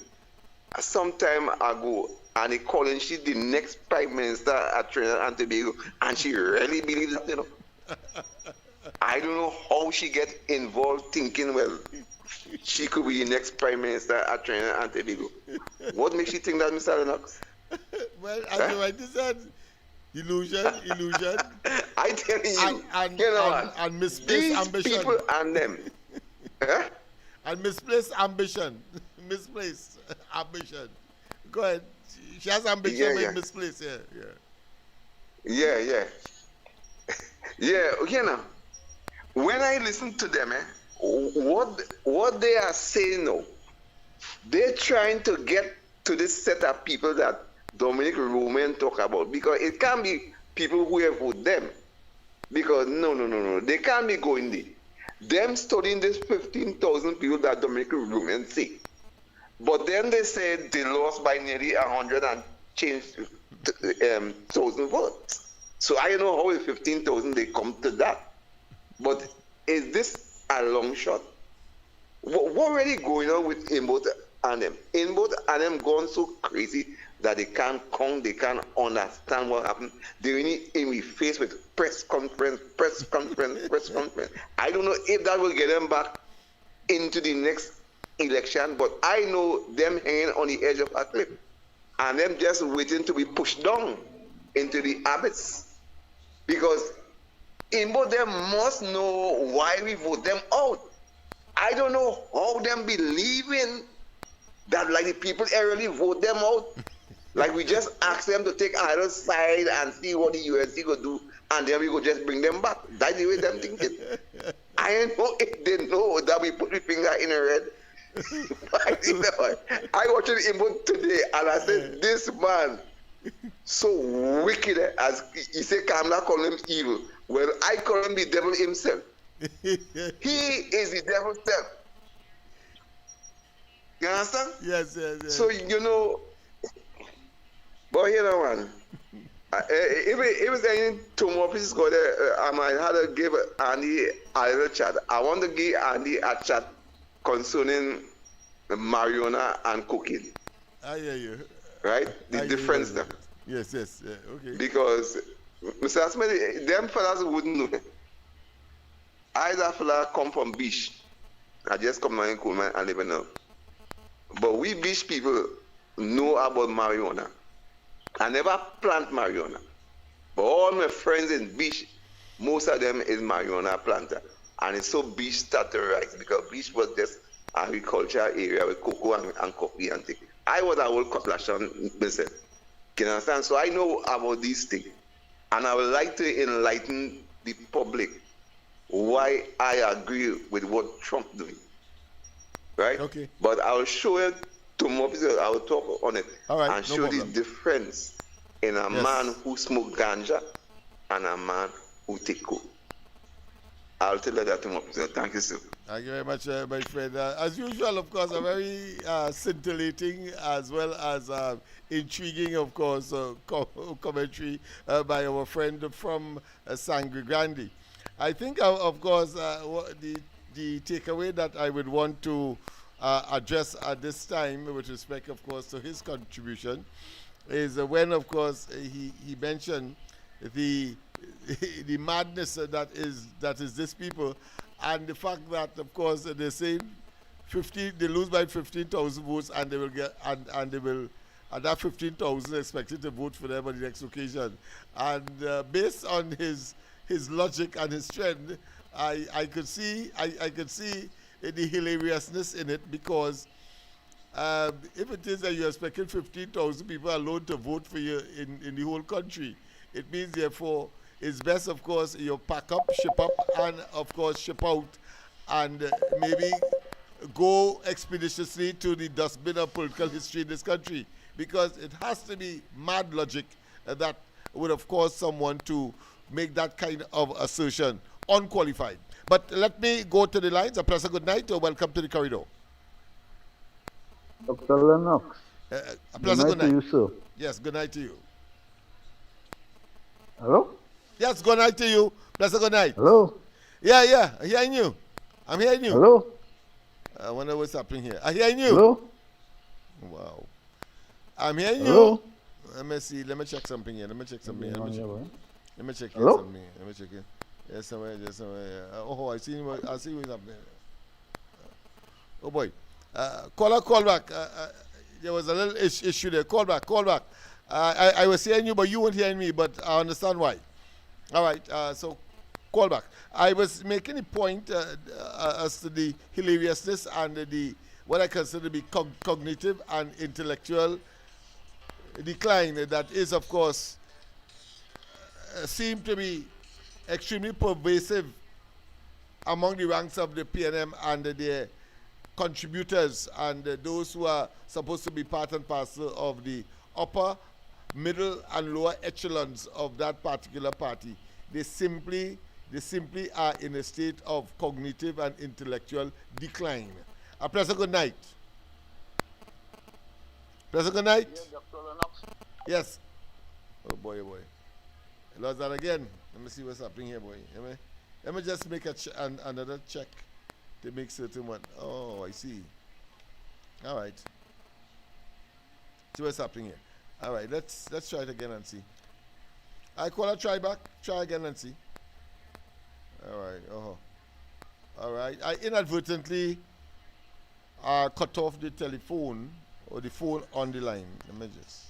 some time ago and they calling she the next prime minister at Trinidad and Tobago, and she really believes that, you know. I don't know how she get involved thinking, well, she could be the next prime minister at Trinidad and Tobago. What makes you think that, Mr. Lennox? Well, as you rightly said, illusion. I tell you, And you know what? and misplaced These ambition. people and them. Huh? And misplaced ambition. Misplaced ambition. Go ahead. She has ambition, but misplaced. Yeah. Yeah, you know, when I listen to them, what they are saying now, they're trying to get to this set of people that Dominic Roman talk about, because it can't be people who have voted them. Because no, they can't be going there. Them studying this 15,000 people that Dominic Roman say. But then they said they lost by nearly 100 and changed thousand votes. So I don't know how with 15,000 they come to that. But is this a long shot? What really going on with Imbot and them? Imbot and them gone so crazy that they can't count, they can't understand what happened. They really in the face with press conference. I don't know if that will get them back into the next election, but I know them hanging on the edge of a cliff and them just waiting to be pushed down into the abyss. Because Imbo them must know why we vote them out. I don't know how them believing that like the people really vote them out. Like we just ask them to take another side and see what the UNC go do, and then we go just bring them back. That's the way them thinking. I don't know if they know that we put the finger in the red. I watched Imbo today and I said, this man so wicked, as he said, Kamla call him evil. Well, I call him the devil himself. He is the devil himself. You understand? Yes. So, you know, but you know, man, if it was any two more pieces go there, I might have to give Andy a little chat. I want to give Andy a chat concerning marijuana and cocaine. I hear you. Right? The difference there. Yes, okay. Because, Mr. Asmedi, them fellas wouldn't know. I, that fella, come from beach. I just come now in Coleman and live now. But we beach people know about marijuana. I never plant marijuana. But all my friends in beach, most of them is marijuana planter. And it's so beach start to rise because beach was just agriculture area with cocoa and coffee and things. I was a whole cutlass on myself. You understand? So I know about these things. And I would like to enlighten the public why I agree with what Trump doing. Right? Okay. But I'll show it tomorrow because I'll talk on it. All right, and show the difference in a man who smoke ganja and a man who take coke. I'll tell you that tomorrow, sir. Thank you, sir. Thank you very much, my friend. As usual, of course, a very scintillating as well as intriguing, of course, commentary by our friend from Sangre Grande. I think, of course, the takeaway that I would want to address at this time, with respect, of course, to his contribution, is when, of course, he mentioned the the madness that is this people, and the fact that, of course, they say they lose by 15,000 votes, and they will get and they will, and that 15,000 expected to vote for them on the next occasion. And based on his logic and his trend, I could see the hilariousness in it, because if it is that you're expecting 15,000 people alone to vote for you in the whole country, it means, therefore, it's best, of course, you pack up, ship up, and, of course, ship out, and maybe go expeditiously to the dustbin of political history in this country, because it has to be mad logic that would, of course, someone to make that kind of assertion unqualified. But let me go to the lines. A pleasant good night, or welcome to the corridor. Dr. Lennox. A pleasant good night to you, sir. Yes, good night to you. Hello? Yes, good night to you. Pleasant good night. Hello? Yeah, I'm hearing you. I'm hearing you. Hello? I wonder what's happening here. I'm hearing you. Hello? Wow. I'm hearing Hello? you. Let me see. Let me check something here. Let me check something here. Let me check Hello? something here. Let me check it. Yes, somewhere. Oh, I see what's happening. Oh, boy. Call back. There was a little issue there. Call back. I was hearing you, but you weren't hearing me, but I understand why. All right, so call back. I was making a point as to the hilariousness and what I consider to be cognitive and intellectual decline that is, of course, seem to be extremely pervasive among the ranks of the PNM and their contributors and those who are supposed to be part and parcel of the upper, middle, and lower echelons of that particular party. They simply are in a state of cognitive and intellectual decline. A pleasant good night. Pleasant good night. Yes, Dr. Lennox. Yes. Oh boy. I lost that again. Let me see what's happening here, boy. Let me just make another check to make certain one. Oh, I see. All right. See what's happening here. All right, let's try it again and see. I call her, try again and see. All right, all right. I inadvertently cut off the telephone or the phone on the line. Let me just.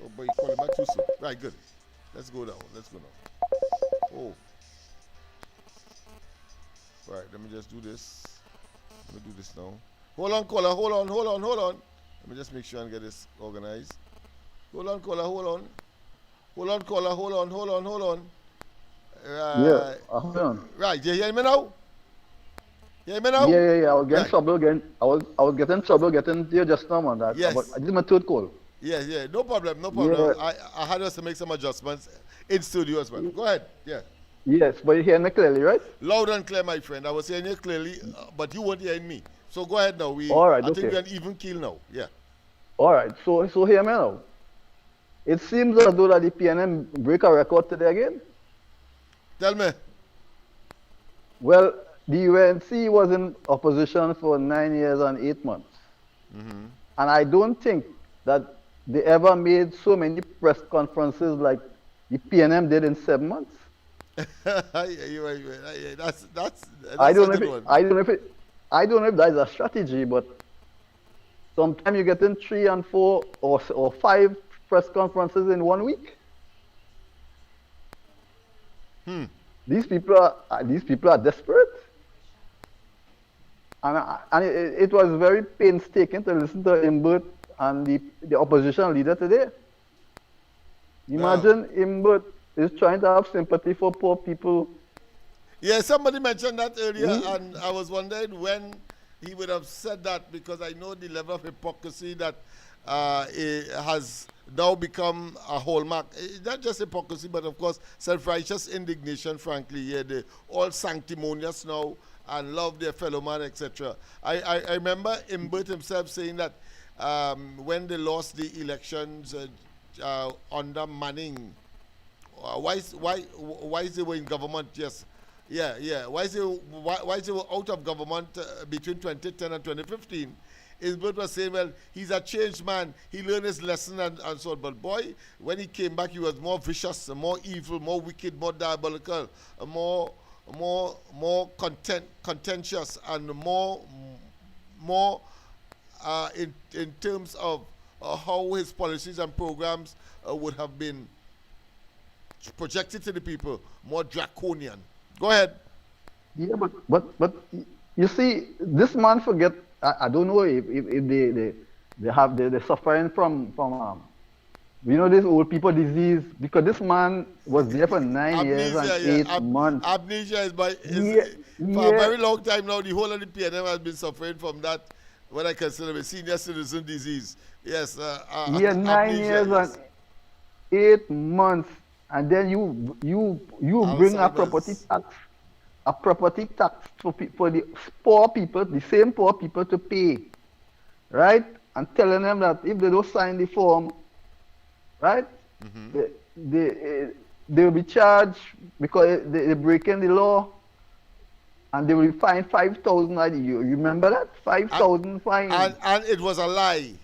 Oh boy, you call it back too soon. Right, good. Let's go now. Oh. Right, let me just do this. Let me do this now. Hold on, caller. Hold on. Let me just make sure and get this organized. Hold on, caller. Hold on. Yeah, hold on. Right, you hear me now? Yeah. I was getting trouble again. I was getting trouble getting here just now, man. Yes. I did my third call. Yeah. No problem. Yeah. I had us to make some adjustments in studio as well. Go ahead. Yeah. Yes, but you hear me clearly, right? Loud and clear, my friend. I was hearing you clearly, but you weren't hearing me. So go ahead now. All right, I think okay. we're on even keel now. Yeah. All right, so hear me now. It seems as though that the PNM break a record today again. Tell me. Well, the UNC was in opposition for 9 years and 8 months. Mm-hmm. And I don't think that they ever made so many press conferences like the PNM did in 7 months. That's I don't a know good one. I don't know if that is a strategy, but sometimes you get in 3 and 4 or 5 press conferences in 1 week. These people are desperate, and it was very painstaking to listen to Imbert and the opposition leader today. Imagine Imbert is trying to have sympathy for poor people. Yeah, somebody mentioned that earlier, and I was wondering when he would have said that, because I know the level of hypocrisy that has now become a hallmark. Not just hypocrisy, but of course self-righteous indignation, frankly. Yeah, they all sanctimonious now and love their fellow man, etc. I remember Imbert himself saying that when they lost the elections under Manning, why is they were in government? Yes, yeah. Why is they were out of government between 2010 and 2015? Isbert was saying, well, he's a changed man. He learned his lesson and so on. But boy, when he came back, he was more vicious, more evil, more wicked, more diabolical, more contentious, and more in terms of how his policies and programs would have been projected to the people, more draconian. Go ahead. Yeah, but you see, this man forget. I don't know if they're suffering from this old people disease, because this man was there for 9 years and 8 months. Amnesia is for a very long time now. The whole of the PNM has been suffering from that, what I consider a senior citizen disease. Yes. 9 years and 8 months, and then you bring a property tax. A property tax for the poor people, the same poor people to pay, right? And telling them that if they don't sign the form, right, they will be charged because they're breaking the law, and they will be fined 5,000. You remember that? 5,000 fine. And it was a lie.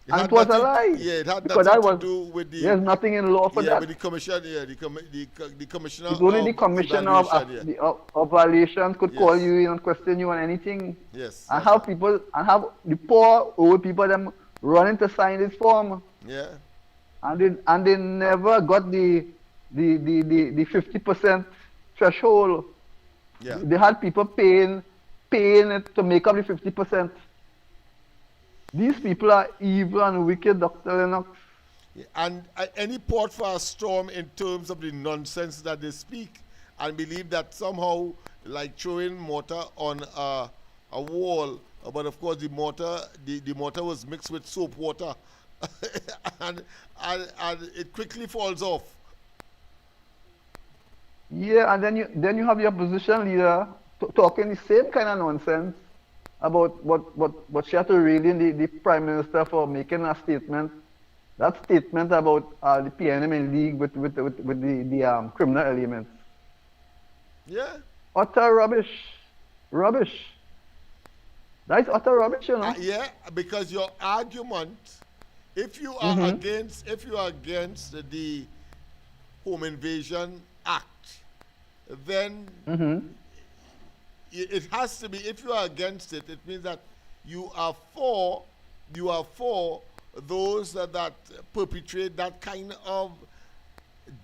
It was a lie. Yeah, it had because nothing to do with the. There's nothing in law for that. Yeah, but the commission, the commissioner. It's only the commissioner of violations could call you in and question you on anything. Yes. And have the poor old people them running to sign this form. Yeah. And they never got the 50% threshold. Yeah. They had people paying it to make up the 50%. These people are evil and wicked, Dr. Lennox. And any port for a storm in terms of the nonsense that they speak and believe that somehow, like throwing mortar on a wall, but of course the mortar was mixed with soap water, and it quickly falls off. Yeah, and then you have your opposition leader talking the same kind of nonsense about what she had to read in the Prime Minister for making a statement. That statement about the PNM in league with the criminal elements. Yeah. Utter rubbish. Rubbish. That is utter rubbish, you know. Yeah, because your argument, if you are against the Home Invasion Act, then it has to be, if you are against it, it means that you are for those that perpetrate that kind of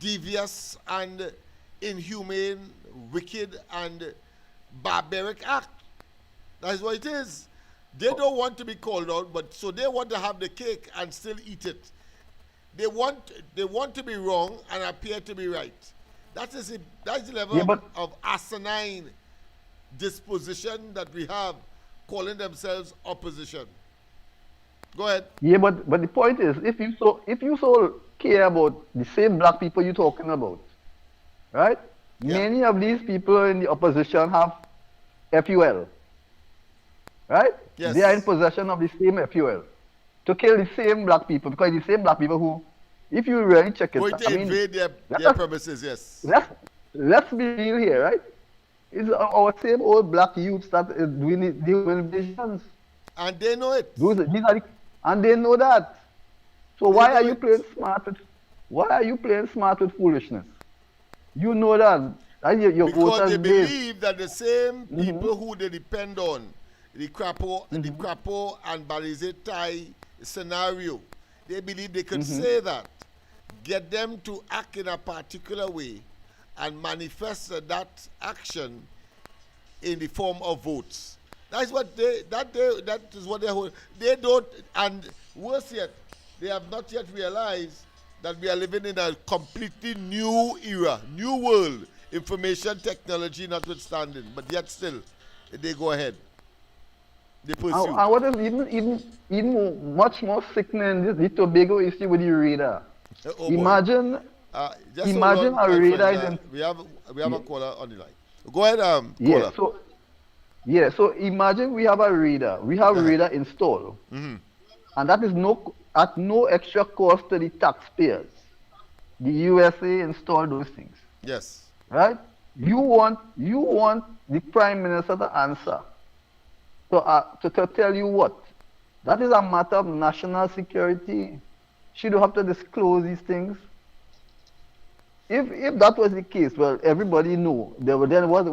devious and inhumane, wicked and barbaric act. That's what it is. They don't want to be called out, but so they want to have the cake and still eat it. They want to be wrong and appear to be right. That's the level of asinine disposition that we have, calling themselves opposition. Go ahead. Yeah, but the point is, if you so care about the same black people you're talking about, right? Yeah. Many of these people in the opposition have FUL, right? Yes. They are in possession of the same FUL to kill the same black people, because the same black people who, if you really check it, going to invade their premises. Yes. Let's be real here, right? It's our same old black youths that is doing the invasions. And they know it. And they know that. So why are you playing smart with foolishness? You know that. Because they believe that the same people who they depend on, the Crapo and Balize Tai scenario, they believe they can say that, get them to act in a particular way, and manifest that action in the form of votes. That is what they don't, and worse yet, they have not yet realized that we are living in a completely new era, new world, information technology notwithstanding, but yet still, they go ahead. They pursue. And what is much more sickening this, the Tobago issue with the radar. Oh boy. Imagine Just imagine hold on, a my radar friend. is in, We have a caller on the line. Go ahead, yeah, caller. so imagine we have a radar. We have Uh-huh. radar installed. Mm-hmm. And that is at no extra cost to the taxpayers. The USA installed those things. Yes. Right? You want the Prime Minister to answer. To tell you what? That is a matter of national security. She don't have to disclose these things. If that was the case, well, everybody knew. Then what's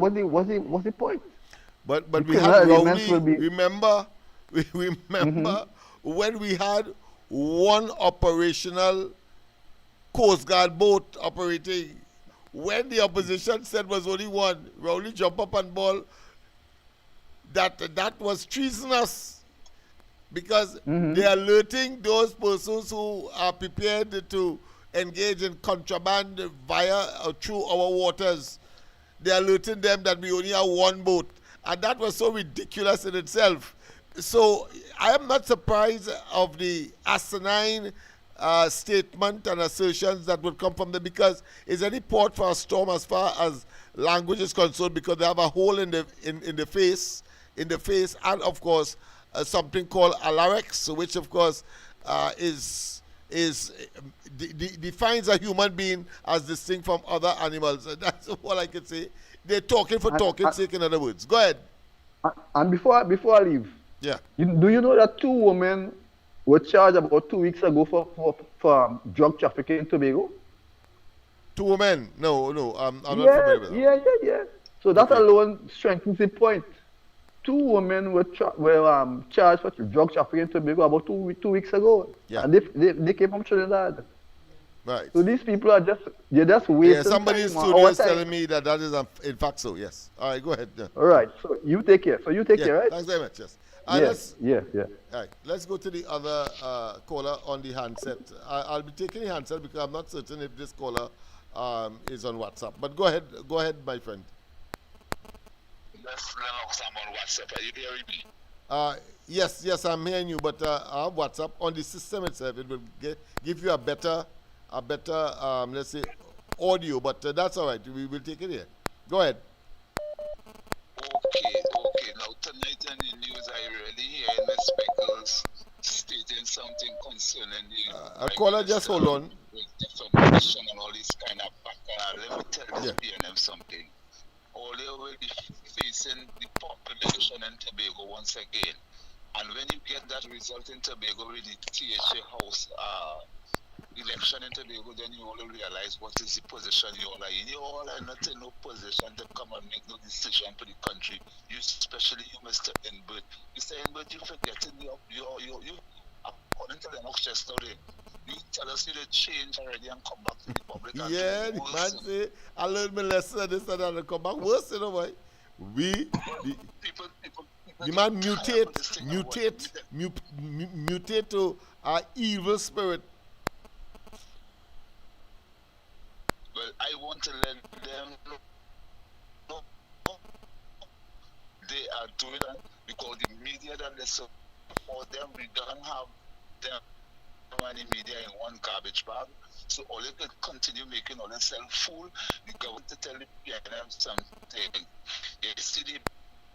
the point? But The we had criminal elements Rowley. will be- Remember, we remember when we had one operational Coast Guard boat operating. When the opposition said was only one, Rowley jumped up and ball that was treasonous, because they're alerting those persons who are prepared to engage in contraband via or through our waters. They're alerting them that we only have one boat, and that was so ridiculous in itself. So I am not surprised of the asinine statement and assertions that would come from them, because is any port for a storm as far as language is concerned, because they have a hole in the face, and of course something called alarex, which of course defines a human being as distinct from other animals. That's all I can say. They're talking for talking's sake, in other words. Go ahead. And before I leave, Yeah. do you know that 2 women were charged about 2 weeks ago for drug trafficking in Tobago? 2 women? No, I'm not Yeah, familiar with that. yeah. So that alone strengthens the point. 2 women were charged for drug trafficking in Tobago about 2 weeks ago. Yeah. And they came from Trinidad. Right. So these people are just wasting Yeah, somebody in time, studio our is time. telling me that is in fact so, yes. All right, go ahead. Yeah. All right. So you take care. Right? Thanks very much, yes. Yeah. All right, let's go to the other caller on the handset. I'll be taking the handset because I'm not certain if this caller is on WhatsApp. But go ahead, my friend. Yes, Lennox, I'm on WhatsApp. Are you hearing me? Yes, I'm hearing you, but I have WhatsApp on the system itself. It will give you a better, let's say, audio. But that's all right. We will take it here. Go ahead. Okay. Now tonight in the news, I really hear the speakers stating something concerning the caller, just hold on. with defamation and all this kind of background. Let me tell this PNM something. All they will be facing the population in Tobago once again. And when you get that result in Tobago with the THA House election in Tobago, then you all realize what is the position you all are in. You all are not in no position to come and make no decision for the country. You, especially you, Mr. Inbert. Mr. Inbert, you forgetting you according to the Lennox just now, you tell us you to change already and come back to the public. Yeah, the man say, I learned my lesson, this and that, and come back worse, you know why? The man mutate to our evil spirit. Well, I want to let them know they are doing that because the media that they support them, we don't have them any media in one garbage bag. So all they could continue making all themselves fool. The government to tell the PNM something. You see the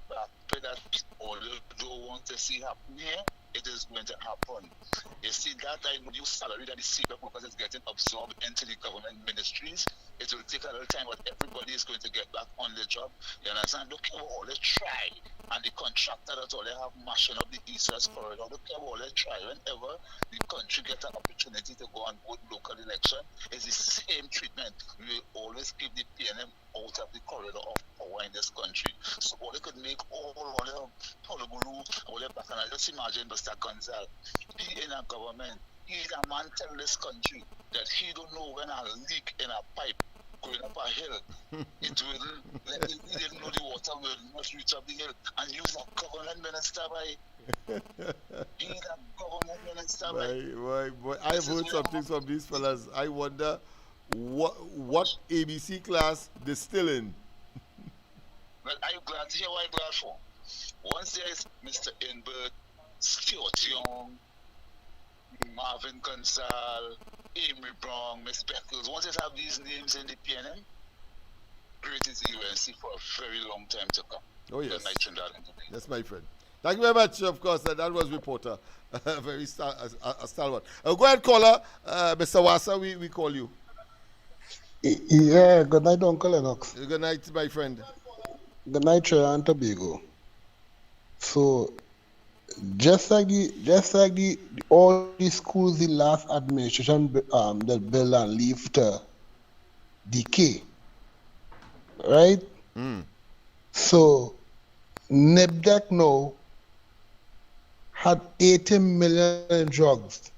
back that all they don't want to see happen here, it is going to happen. You see that new salary that the secret workers is getting absorbed into the government ministries, it will take a little time, but everybody is going to get back on the job. You understand? Look at all they try. And the contractor that all they have mashing up the East-West corridor, look at all they try. Whenever the country gets an opportunity to go and vote local election, it's the same treatment. We will always keep the PNM out of the corridor of power in this country. So all they could make all their back, and I just imagine Mr. Gonzal, he in a government, he's a man tell this country that he don't know when a leak in a pipe going up a hill, it will, he didn't know the water will not reach up the hill, and he's a government minister by, he's a government minister by. I've heard something from these fellas. I wonder what ABC class they're still in. Well, are you glad to hear what I'm glad for? Once there is Mr. Inbert, Stuart Young, Marvin Gonzal, Amy Brown, Miss Beckles, once they have these names in the PNM, great is the UNC for a very long time to come. Oh, yes. Good night, Trinidad and Tobago. Yes, my friend. Thank you very much. Of course, that was reporter. Very stalwart. Go ahead, caller. Mr. Wassa, we call you. Yeah, good night, Uncle Lennox. Good night, my friend. Good night, Trinidad and Tobago. So, just like all the schools, the last administration that build and leave to decay, right? So, NIBDEC now had 80 million in drugs,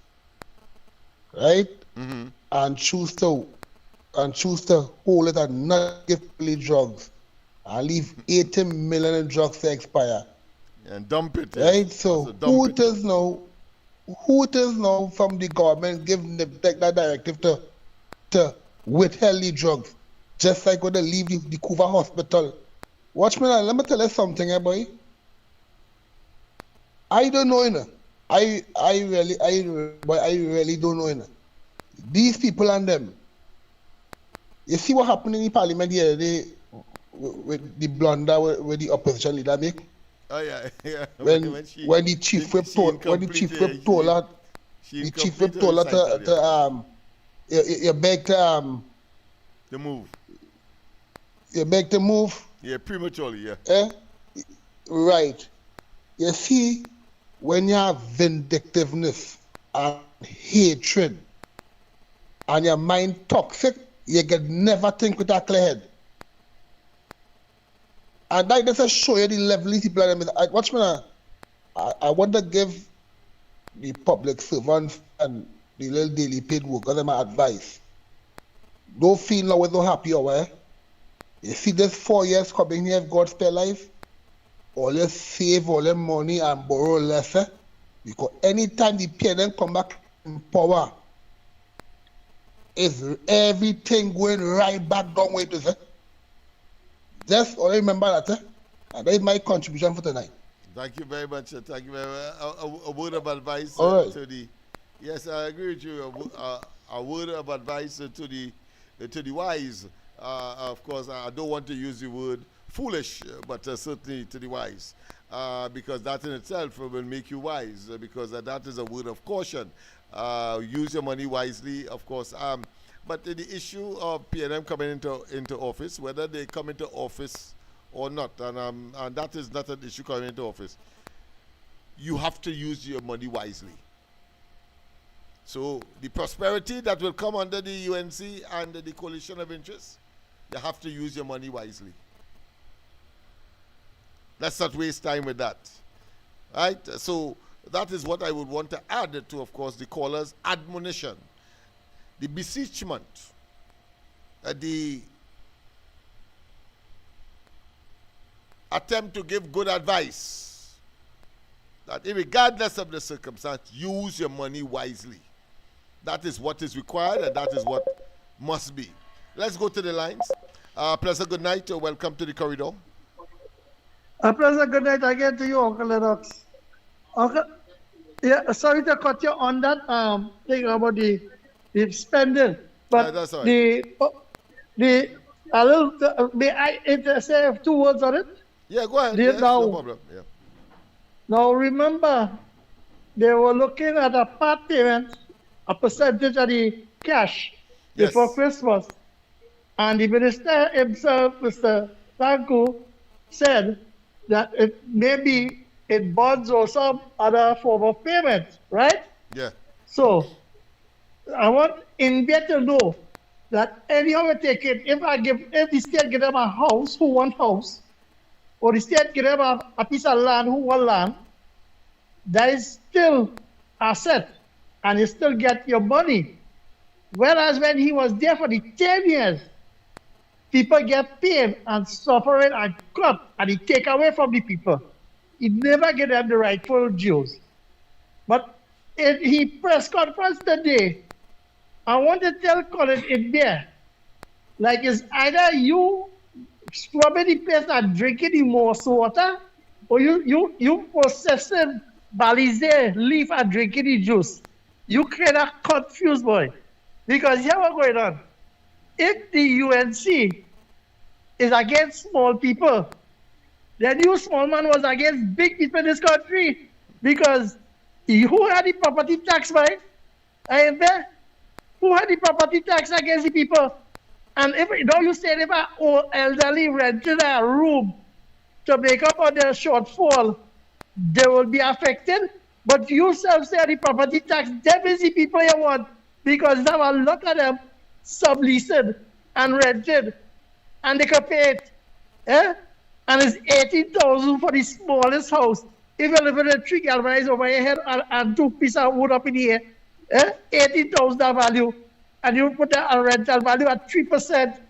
right? And choose to hold it and not give fully drugs and leave 80 million in drugs to expire. And dump it. Right? So who it is now from the government give NIBDEC that directive to withhold the drugs? Just like when they leave the Cuba hospital. Watch me now, let me tell you something, boy. I don't know, I really don't know, These people and them. You see what happened in the parliament the other day with the blunder with the opposition leader make? Oh yeah. When the chief whip told her to you beg to move. You beg to move. Yeah, prematurely, yeah. Right. You see, when you have vindictiveness and hatred and your mind toxic, you can never think with a clear head. And that just show you the level of people. Watch me now. I want to give the public servants and the little daily paid workers my advice. Don't feel now we're not happy away. You see this 4 years coming here, if God spare life, always save all the money and borrow lesser. Because anytime the PNM come back in power, is everything going right back down where it is. Just only remember that. And that is my contribution for tonight. Thank you very much. Thank you very much. A word of advice to the. Yes, I agree with you. A word of advice to the wise. Of course, I don't want to use the word foolish, but certainly to the wise, because that in itself will make you wise. Because that is a word of caution. Use your money wisely, of course. But the issue of PNM coming into office, whether they come into office or not, and that is not an issue coming into office. You have to use your money wisely. So the prosperity that will come under the UNC and the coalition of interests, you have to use your money wisely. Let's not waste time with that. Right? So that is what I would want to add to, of course, the caller's admonition, the beseechment, the attempt to give good advice, that regardless of the circumstance, use your money wisely. That is what is required, and that is what must be. Let's go to the lines. Pleasant good night. Welcome to the corridor. A pleasant good night again to you, Uncle Lennox. Uncle, yeah, sorry to cut you on that thing about the spending, but that's all right. may I say 2 words on it? Yeah, go ahead. Yes, no problem. Yeah. Now remember, they were looking at a part payment, a percentage of the cash before Christmas. And the minister himself, Mr. Tanku, said that it maybe in bonds or some other form of payment, right? Yeah. So I want India to know that anyhow we take it, if the state give them a house, who want house, or the state give them a piece of land, who want land, that is still asset, and you still get your money. Whereas when he was there for the 10 years, people get paid and suffering and cut, and he take away from the people. He never get them the rightful dues. But he press conference today, I want to tell Colin in there, like it's either you scrubbing the place and drinking the most water, or you processing Balize leaf and drinking the juice. You kind of confused, boy. Because here what's going on. If the UNC is against small people, then you small man was against big people in this country. Because who had the property tax, right? I am there. Who had the property tax against the people? And if now you say if an old elderly rented a room to make up on their shortfall, they will be affected. But you self say the property tax, them is the people you want, because there are a lot of them subleased and rented, and they can pay it. Eh? And it's 18,000 for the smallest house. If you live in a tree galvanized over your head and two pieces of wood up in the air, 18,000 value, and you put a rental value at 3%.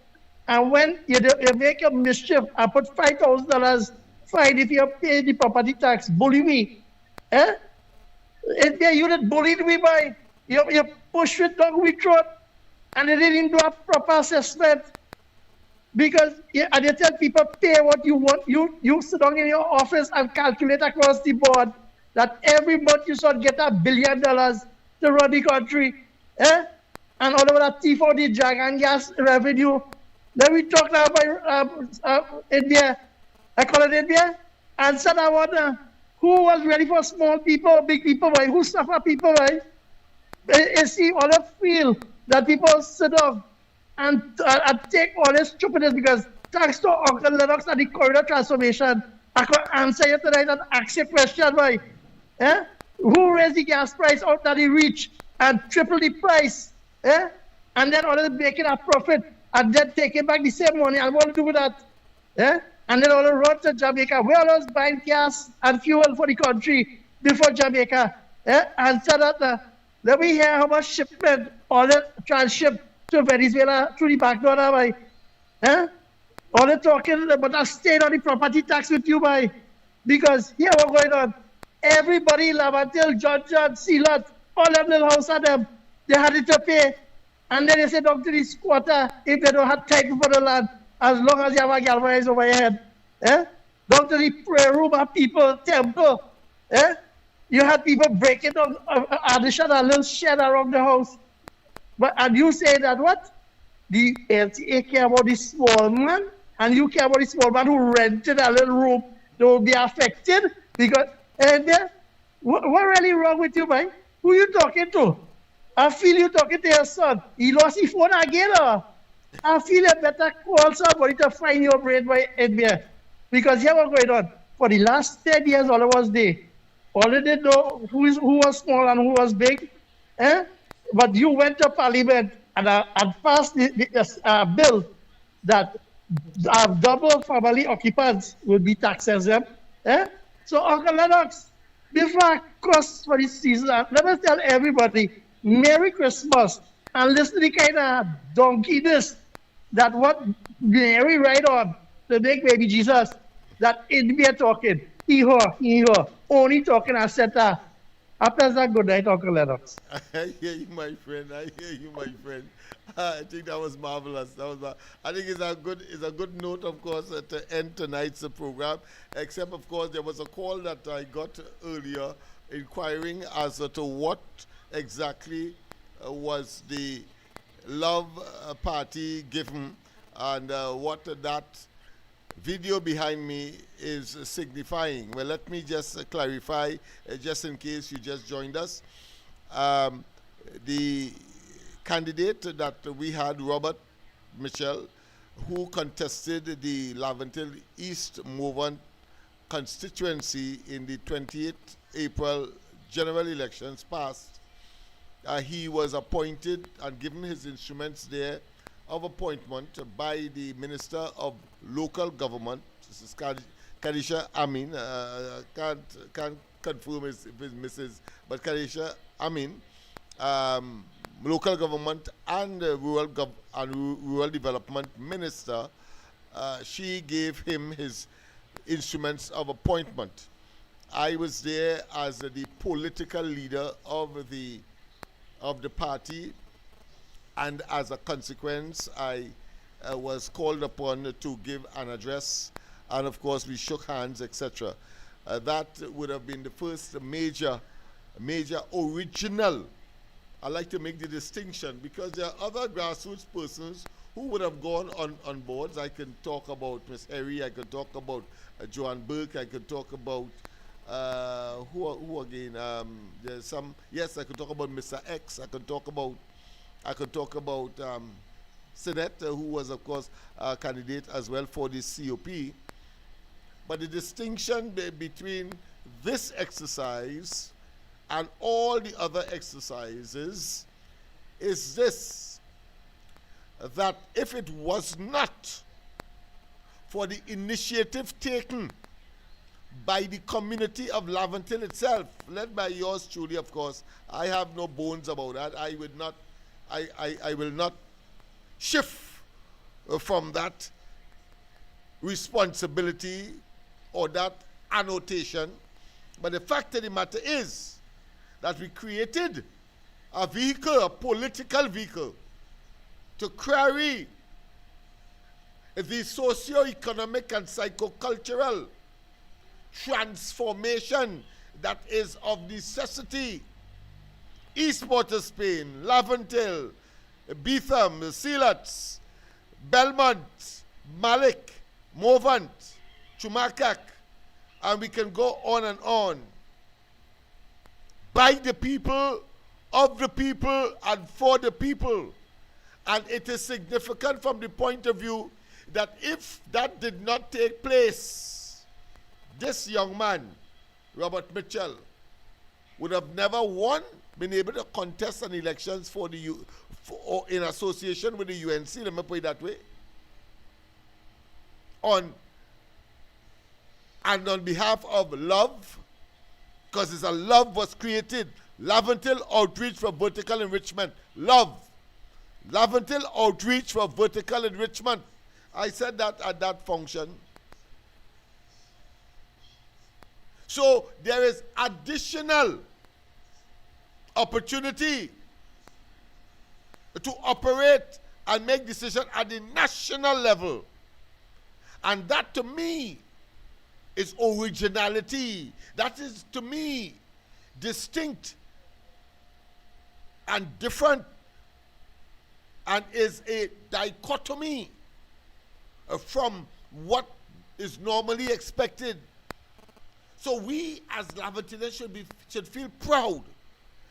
And when you make a mischief and put $5,000 fine if you pay the property tax, bully me. You did bullied me by you push it down with throat, and they didn't do a proper assessment. Because and you tell people pay what you want. You sit down in your office and calculate across the board that every month you should get $1 billion to run the country. And all of that thief out the dragon gas revenue. Then we talk now about India. I call it India. Answer that one. Who was ready for small people, big people, right? Who suffer people, right? You see all the feel that people sit down and take all this stupidness, because thanks to Uncle Lennox and the corridor transformation, I could answer you tonight and ask you a question, right? Who raised the gas price out that he reached and triple the price? And then all of them making a profit and then taking back the same money. And what to do with that? And then all the run to Jamaica. Where all those buying gas and fuel for the country before Jamaica? Answer that. Let me hear how much shipment all the tranship to Venezuela through the back door, by. All the talking, but I stayed on the property tax with you, by. Because here what's going on. Everybody love until John, Sealat, all them little house of them, they had it to pay. And then they said, down to the squatter, if they don't have title for the land, as long as you have a galvanized over your head. Down to the prayer room of people, temple. You had people breaking down addition a little shed around the house. And you say that what? The LTA care about the small man, and you care about the small man who rented a little room. They will be affected because, what really wrong with you, man? Who you talking to? I feel you talking to your son. He lost his phone again, or? I feel you better call somebody to find your brain by NBA. Because here what's going on. For the last 10 years, all of us there. All they did know who was small and who was big. But you went to Parliament and passed the bill that double family occupants will be tax exempt. So, Uncle Lennox, before I cross for this season, let me tell everybody, Merry Christmas, and listen to the kind of donkeyness that what Mary ride on to make baby Jesus, that India talking, he-ho, only talking as center. After that, good night, Uncle Lennox. I hear you, my friend. I think that was marvelous. I think it's a good note, of course, to end tonight's program. Except, of course, there was a call that I got earlier inquiring as to what exactly was the love party given, and what that video behind me is signifying. Well, let me just clarify, just in case you just joined us. The candidate that we had, Robert Mitchell, who contested the Laventille East Movement constituency in the 28th April general elections past. He was appointed and given his instruments there of appointment by the Minister of Local Government, this is Kadisha Amin, can't confirm if it's Mrs., but Kadisha Amin, Local Government and Rural Development Minister. She gave him his instruments of appointment. I was there as the political leader of the party, and as a consequence, I was called upon to give an address, and of course we shook hands, etc. that would have been the first major original. I like to make the distinction because there are other grassroots persons who would have gone on boards. I can talk about Miss Harry, I can talk about Joanne Burke, I can talk about who again? There's some. Yes, I could talk about Mr. X. I could talk about Sinet, who was of course a candidate as well for the COP. But the distinction between this exercise and all the other exercises is this: that if it was not for the initiative taken by the community of Laventille itself, led by yours truly, of course, I have no bones about that. I will not shift from that responsibility or that annotation. But the fact of the matter is that we created a vehicle, a political vehicle, to carry the socio-economic and psycho-cultural transformation that is of necessity. East Port of Spain, Laventille, Beetham, Sealats, Belmont, Malik, Movant, Chumakak, and we can go on, by the people, of the people, and for the people. And it is significant from the point of view that if that did not take place, this young man, Robert Mitchell, would have never been able to contest an elections or in association with the UNC, let me put it that way, on behalf of love, because it's a love was created. Laventille Outreach for Vertical Enrichment. Love. Laventille Outreach for Vertical Enrichment. I said that at that function. So there is additional opportunity to operate and make decisions at the national level. And that to me is originality. That is to me distinct and different, and is a dichotomy from what is normally expected. So we as Laventillans should feel proud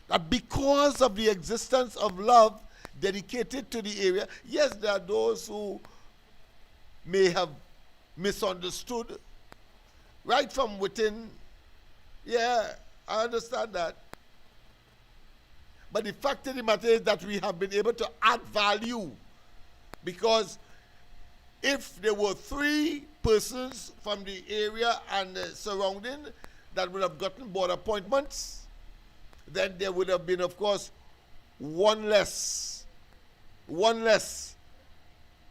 that because of the existence of love dedicated to the area, yes, there are those who may have misunderstood right from within. Yeah, I understand that. But the fact of the matter is that we have been able to add value, because if there were 3 persons from the area and surrounding that would have gotten board appointments, then there would have been, of course, one less,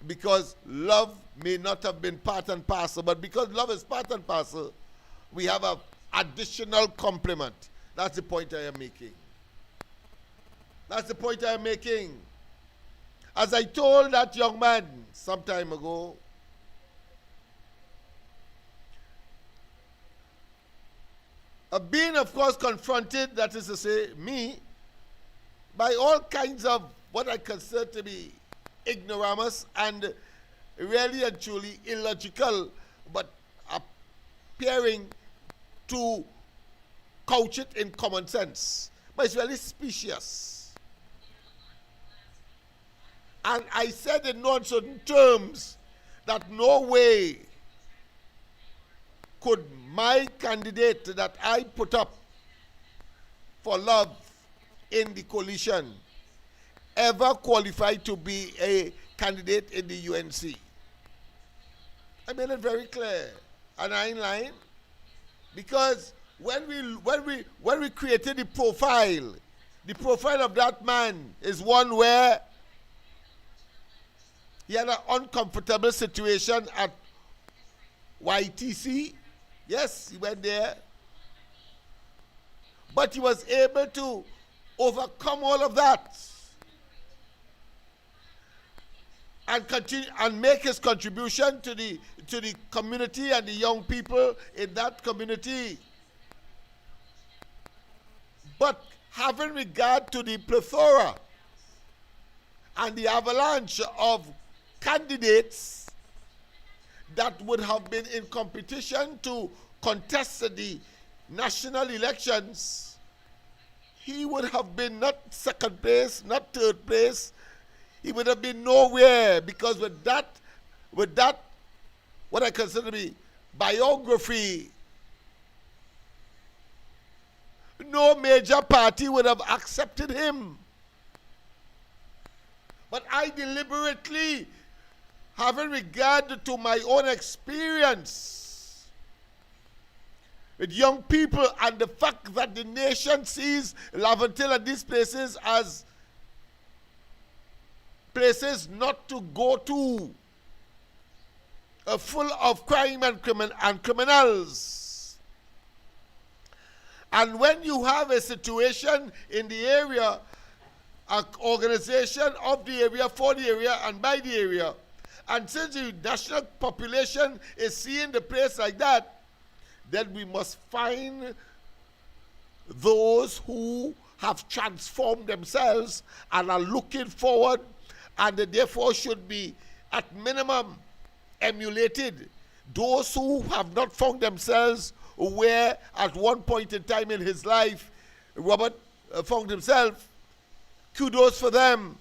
because love may not have been part and parcel, but because love is part and parcel, we have an additional complement. That's the point I am making. That's the point I am making. As I told that young man some time ago, being, of course, confronted, that is to say, me, by all kinds of what I consider to be ignoramus and really and truly illogical, but appearing to couch it in common sense. But it's really specious. And I said in no uncertain terms that no way could my candidate that I put up for love in the coalition ever qualify to be a candidate in the UNC. I made it very clear, and I ain't lying, because when we created the profile of that man is one where he had an uncomfortable situation at YTC. Yes, he went there. But he was able to overcome all of that and continue and make his contribution to the community and the young people in that community. But having regard to the plethora and the avalanche of candidates that would have been in competition to contest the national elections, he would have been not second place, not third place. He would have been nowhere, because with that, what I consider to be biography, no major party would have accepted him. But I deliberately, having regard to my own experience with young people and the fact that the nation sees Laventille and these places as places not to go to, full of crime and criminals. And when you have a situation in the area, an organization of the area, for the area, and by the area, and since the national population is seeing the place like that, then we must find those who have transformed themselves and are looking forward, and therefore should be at minimum emulated. Those who have not found themselves where at one point in time in his life Robert found himself, kudos for them.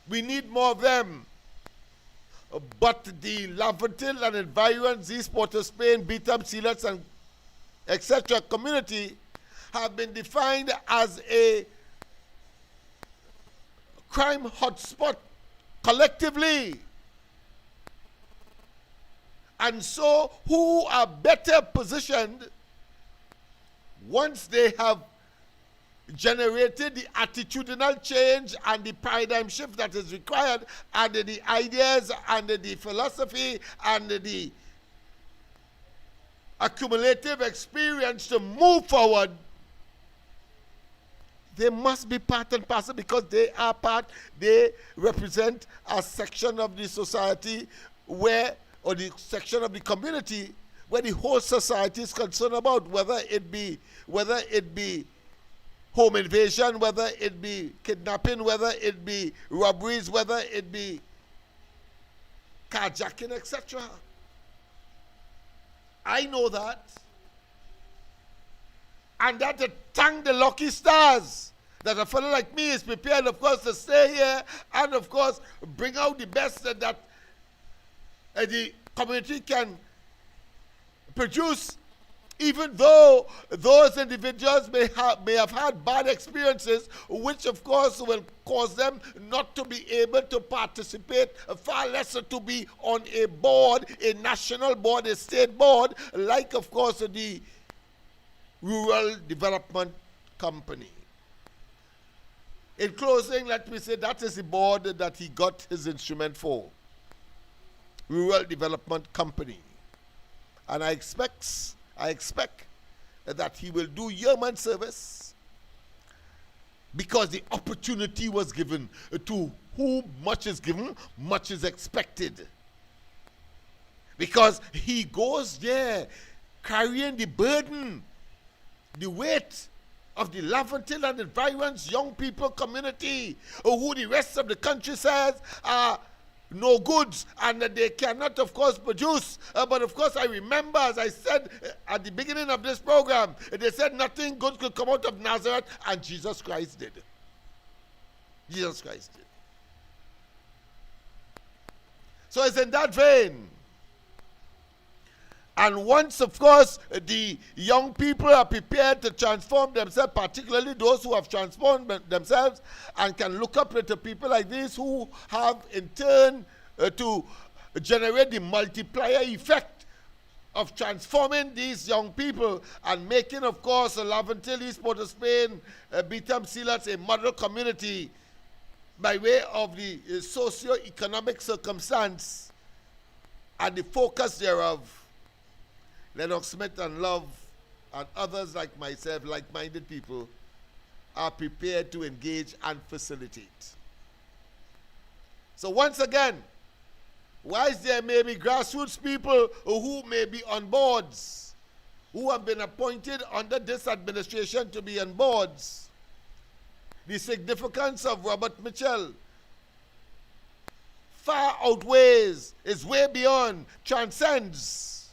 We need more of them. But the Laventille and environs, East Port of Spain, Beetham, Sealets, and etc. community have been defined as a crime hotspot collectively. And so, who are better positioned once they have generated the attitudinal change and the paradigm shift that is required, and the ideas and the philosophy and the accumulative experience to move forward? They must be part and parcel, because they represent a section of the society where, or the section of the community where the whole society is concerned about, whether it be home invasion, whether it be kidnapping, whether it be robberies, whether it be carjacking, etc. I know that. And that to thank the lucky stars that a fellow like me is prepared, of course, to stay here and, of course, bring out the best that the community can produce, even though those individuals may have had bad experiences, which of course will cause them not to be able to participate, far less to be on a board, a national board, a state board, like of course the Rural Development Company. In closing, let me say that is the board that he got his instrument for. Rural Development Company. And I expect that he will do yeoman service, because the opportunity was given. To whom much is given, much is expected. Because he goes there carrying the burden, the weight of the Laventille and environs young people community, who the rest of the country says are no goods, and they cannot, of course, produce. But of course, I remember, as I said at the beginning of this program, they said nothing good could come out of Nazareth, and Jesus Christ did. Jesus Christ did. So it's in that vein. And once, of course, the young people are prepared to transform themselves, particularly those who have transformed themselves and can look up to people like this who have in turn to generate the multiplier effect of transforming these young people and making, of course, Laventille, East Port of Spain, Beetham, Sealets, a model community by way of the socio-economic circumstance and the focus thereof. Lennox Smith and Love and others like myself, like-minded people, are prepared to engage and facilitate. So once again, Whilst there may be grassroots people who may be on boards, who have been appointed under this administration to be on boards, the significance of Robert Mitchell far outweighs, is way beyond, transcends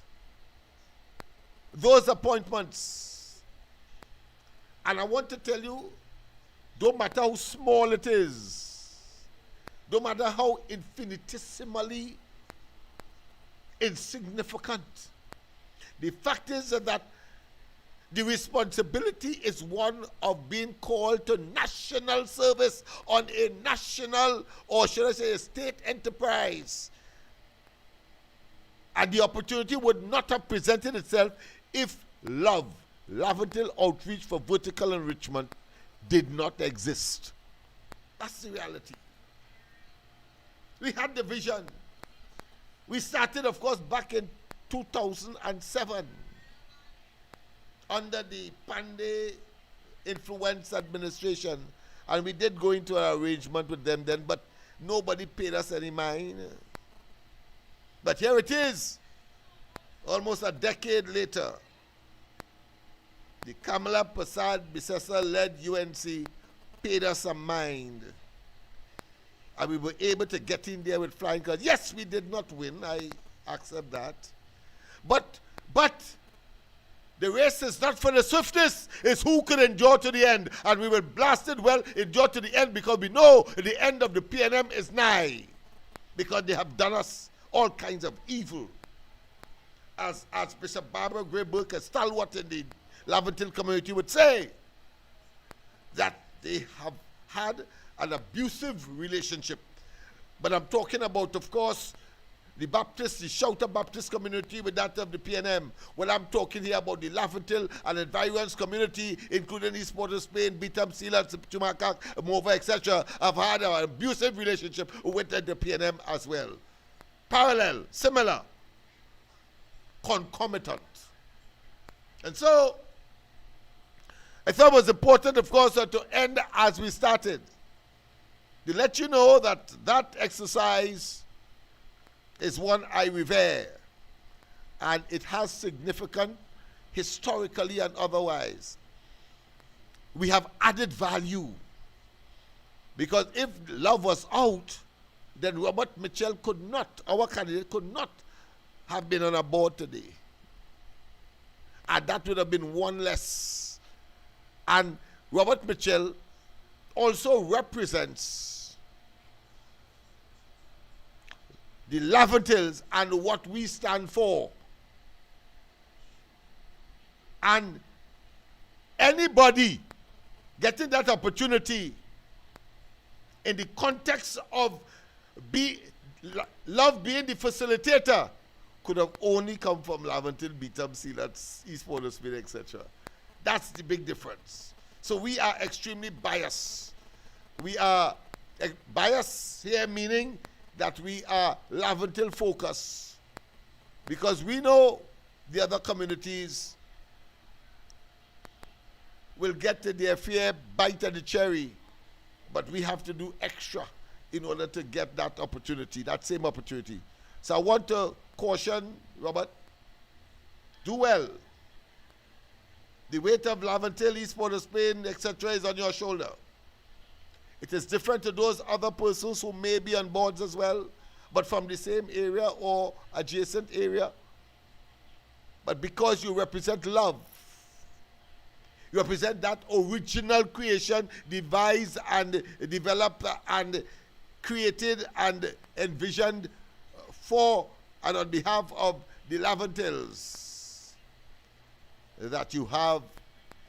those appointments. And I want to tell you, don't matter how small it is, no matter how infinitesimally insignificant, the fact is that the responsibility is one of being called to national service on a national, or should I say a state enterprise. And the opportunity would not have presented itself if Laventille Outreach for Vertical Enrichment, did not exist. That's the reality. We had the vision. We started, of course, back in 2007 under the Pandey influence administration, and we did go into an arrangement with them then, but nobody paid us any mind. But here it is, almost a decade later. The Kamala Prasad Bisesa-led UNC paid us a mind. And we were able to get in there with flying colors. Yes, we did not win. I accept that. But the race is not for the swiftest. It's who can endure to the end. And we will blast it well, endure to the end, because we know the end of the PNM is nigh. Because they have done us all kinds of evil. As Bishop Barbara Gray Burke, a stalwart in the Laventille community, would say, that they have had an abusive relationship. But I'm talking about, of course, the Baptist, the Shouter Baptist community with that of the PNM. Well, I'm talking here about the Laventille and environs community, including East Port of Spain, Beetham, Sealand, Chumakak, Mova, etc., have had an abusive relationship with the PNM as well. Parallel, similar, concomitant. And so, I thought it was important, of course, to end as we started. To let you know that that exercise is one I revere. And it has significant, historically and otherwise. We have added value. Because if love was out, then Robert Mitchell could not, our candidate could not have been on a board today. And that would have been one less. And Robert Mitchell also represents the Laventilles and what we stand for. And anybody getting that opportunity in the context of love being the facilitator could have only come from Laventille, Beetham, Sealand, East Port of Spain, etc. That's the big difference. So we are extremely biased. We are biased here, meaning that we are Laventille focused, because we know the other communities will get their fair bite of the cherry, but we have to do extra in order to get that opportunity, that same opportunity. So I want to caution, Robert, do well. The weight of Laventille, East Port of Spain, etc. is on your shoulder. It is different to those other persons who may be on boards as well, but from the same area or adjacent area. But because you represent love, you represent that original creation devised and developed and created and envisioned for and on behalf of the Laventilles, that you have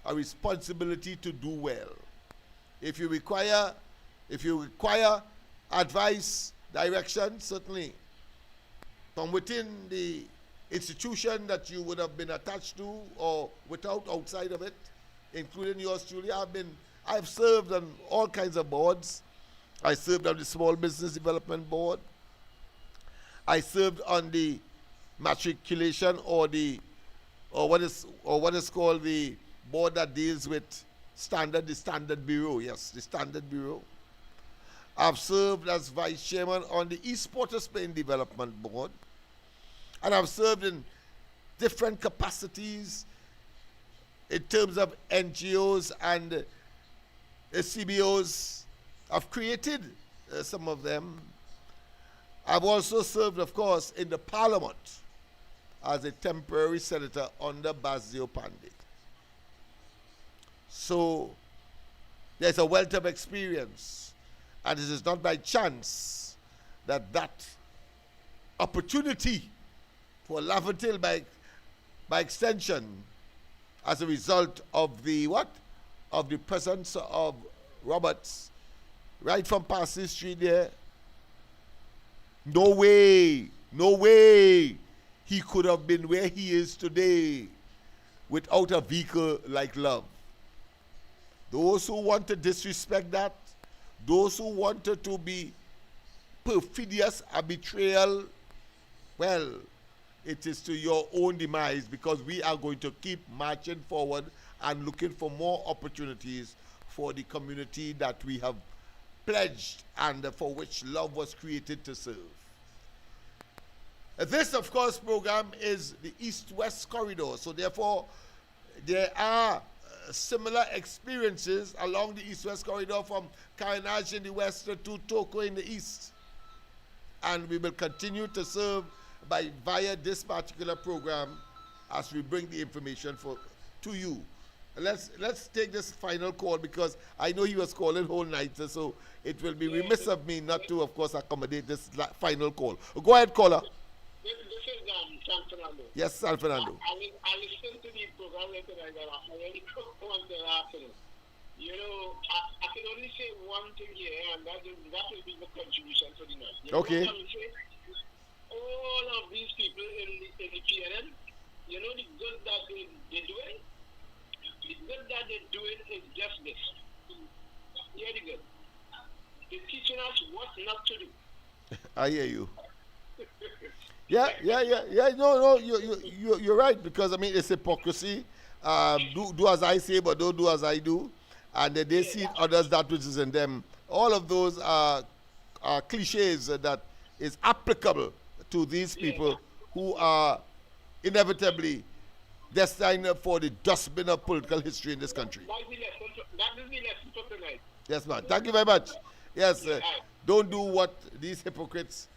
a responsibility to do well. If you require advice, direction, certainly from within the institution that you would have been attached to or without, outside of it, including yours truly. I've served on all kinds of boards. I served on the Small Business Development Board. I served on the matriculation or what is called the board that deals with the Standard Bureau. Yes, the Standard Bureau. I've served as vice chairman on the East Port of Spain Development Board, and I've served in different capacities in terms of NGOs and CBOs. I've created some of them. I've also served, of course, in the parliament as a temporary senator under Basio Pandey. So there's a wealth of experience, and it is not by chance that that opportunity for Laventille by extension, as a result of the what? Of the presence of Roberts right from Passy Street there. No way he could have been where he is today without a vehicle like Love. Those who want to disrespect that, those who wanted to be perfidious, a betrayal, well, it is to your own demise, because we are going to keep marching forward and looking for more opportunities for the community that we have pledged and for which Love was created to serve. This, of course, program is the East-West Corridor, so therefore there are similar experiences along the East-West Corridor from Carenage in the west to Toko in the east. And we will continue to serve via this particular program as we bring the information to you. Let's take this final call, because I know he was calling whole night, so it will be remiss of me not to, of course, accommodate this final call. Go ahead, caller. This is San Fernando. Yes, San Fernando. I listened to the program tonight, and I really want to ask you. You know, I can only say one thing here, and that will be the contribution for the night. You know Okay. what I will say? All of these people in the PNM, you know, the good that they're doing? The good that they're doing is just this. Hear the good. They're teaching us what not to do. I hear you. Yeah. No, you're right, because I mean it's hypocrisy. Do as I say, but don't do as I do, and they see in others that which is in them. All of those are cliches that is applicable to these people who are inevitably destined for the dustbin of political history in this country. That is the lesson for tonight. Yes, man. Thank you very much. Yes, don't do what these hypocrites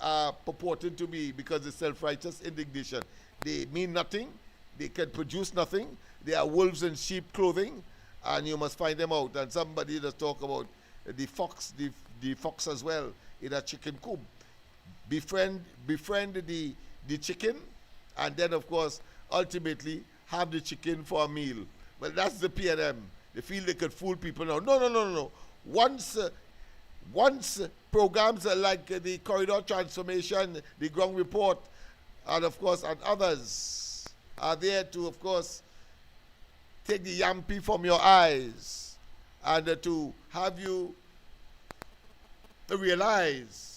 are purporting to be, because it's self-righteous indignation. They mean nothing. They can produce nothing. They are wolves in sheep clothing, and you must find them out. And somebody just talk about the fox as well in a chicken coop. Befriend the chicken, and then of course ultimately have the chicken for a meal. But that's the PNM. They feel they could fool people now. No. Once programs like the Corridor Transformation, the Ground Report, and of course and others are there to, of course, take the yampi from your eyes and to have you realize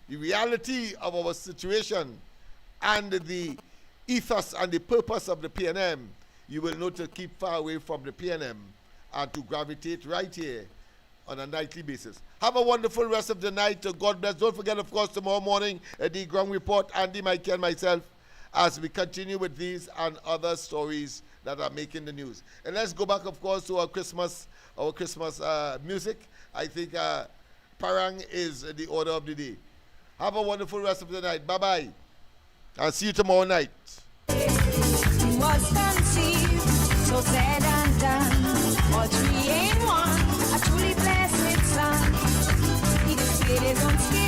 the reality of our situation and the ethos and the purpose of the PNM, you will know to keep far away from the PNM and to gravitate right here on a nightly basis. Have a wonderful rest of the night. God bless. Don't forget, of course, tomorrow morning, the Ground Report, Andy, Mikey, and myself, as we continue with these and other stories that are making the news. And let's go back, of course, to our Christmas music. I think Parang is the order of the day. Have a wonderful rest of the night. Bye-bye. I'll see you tomorrow night. Was conceived, so said and done. All three in one, a truly blessed son. He displayed his own skill.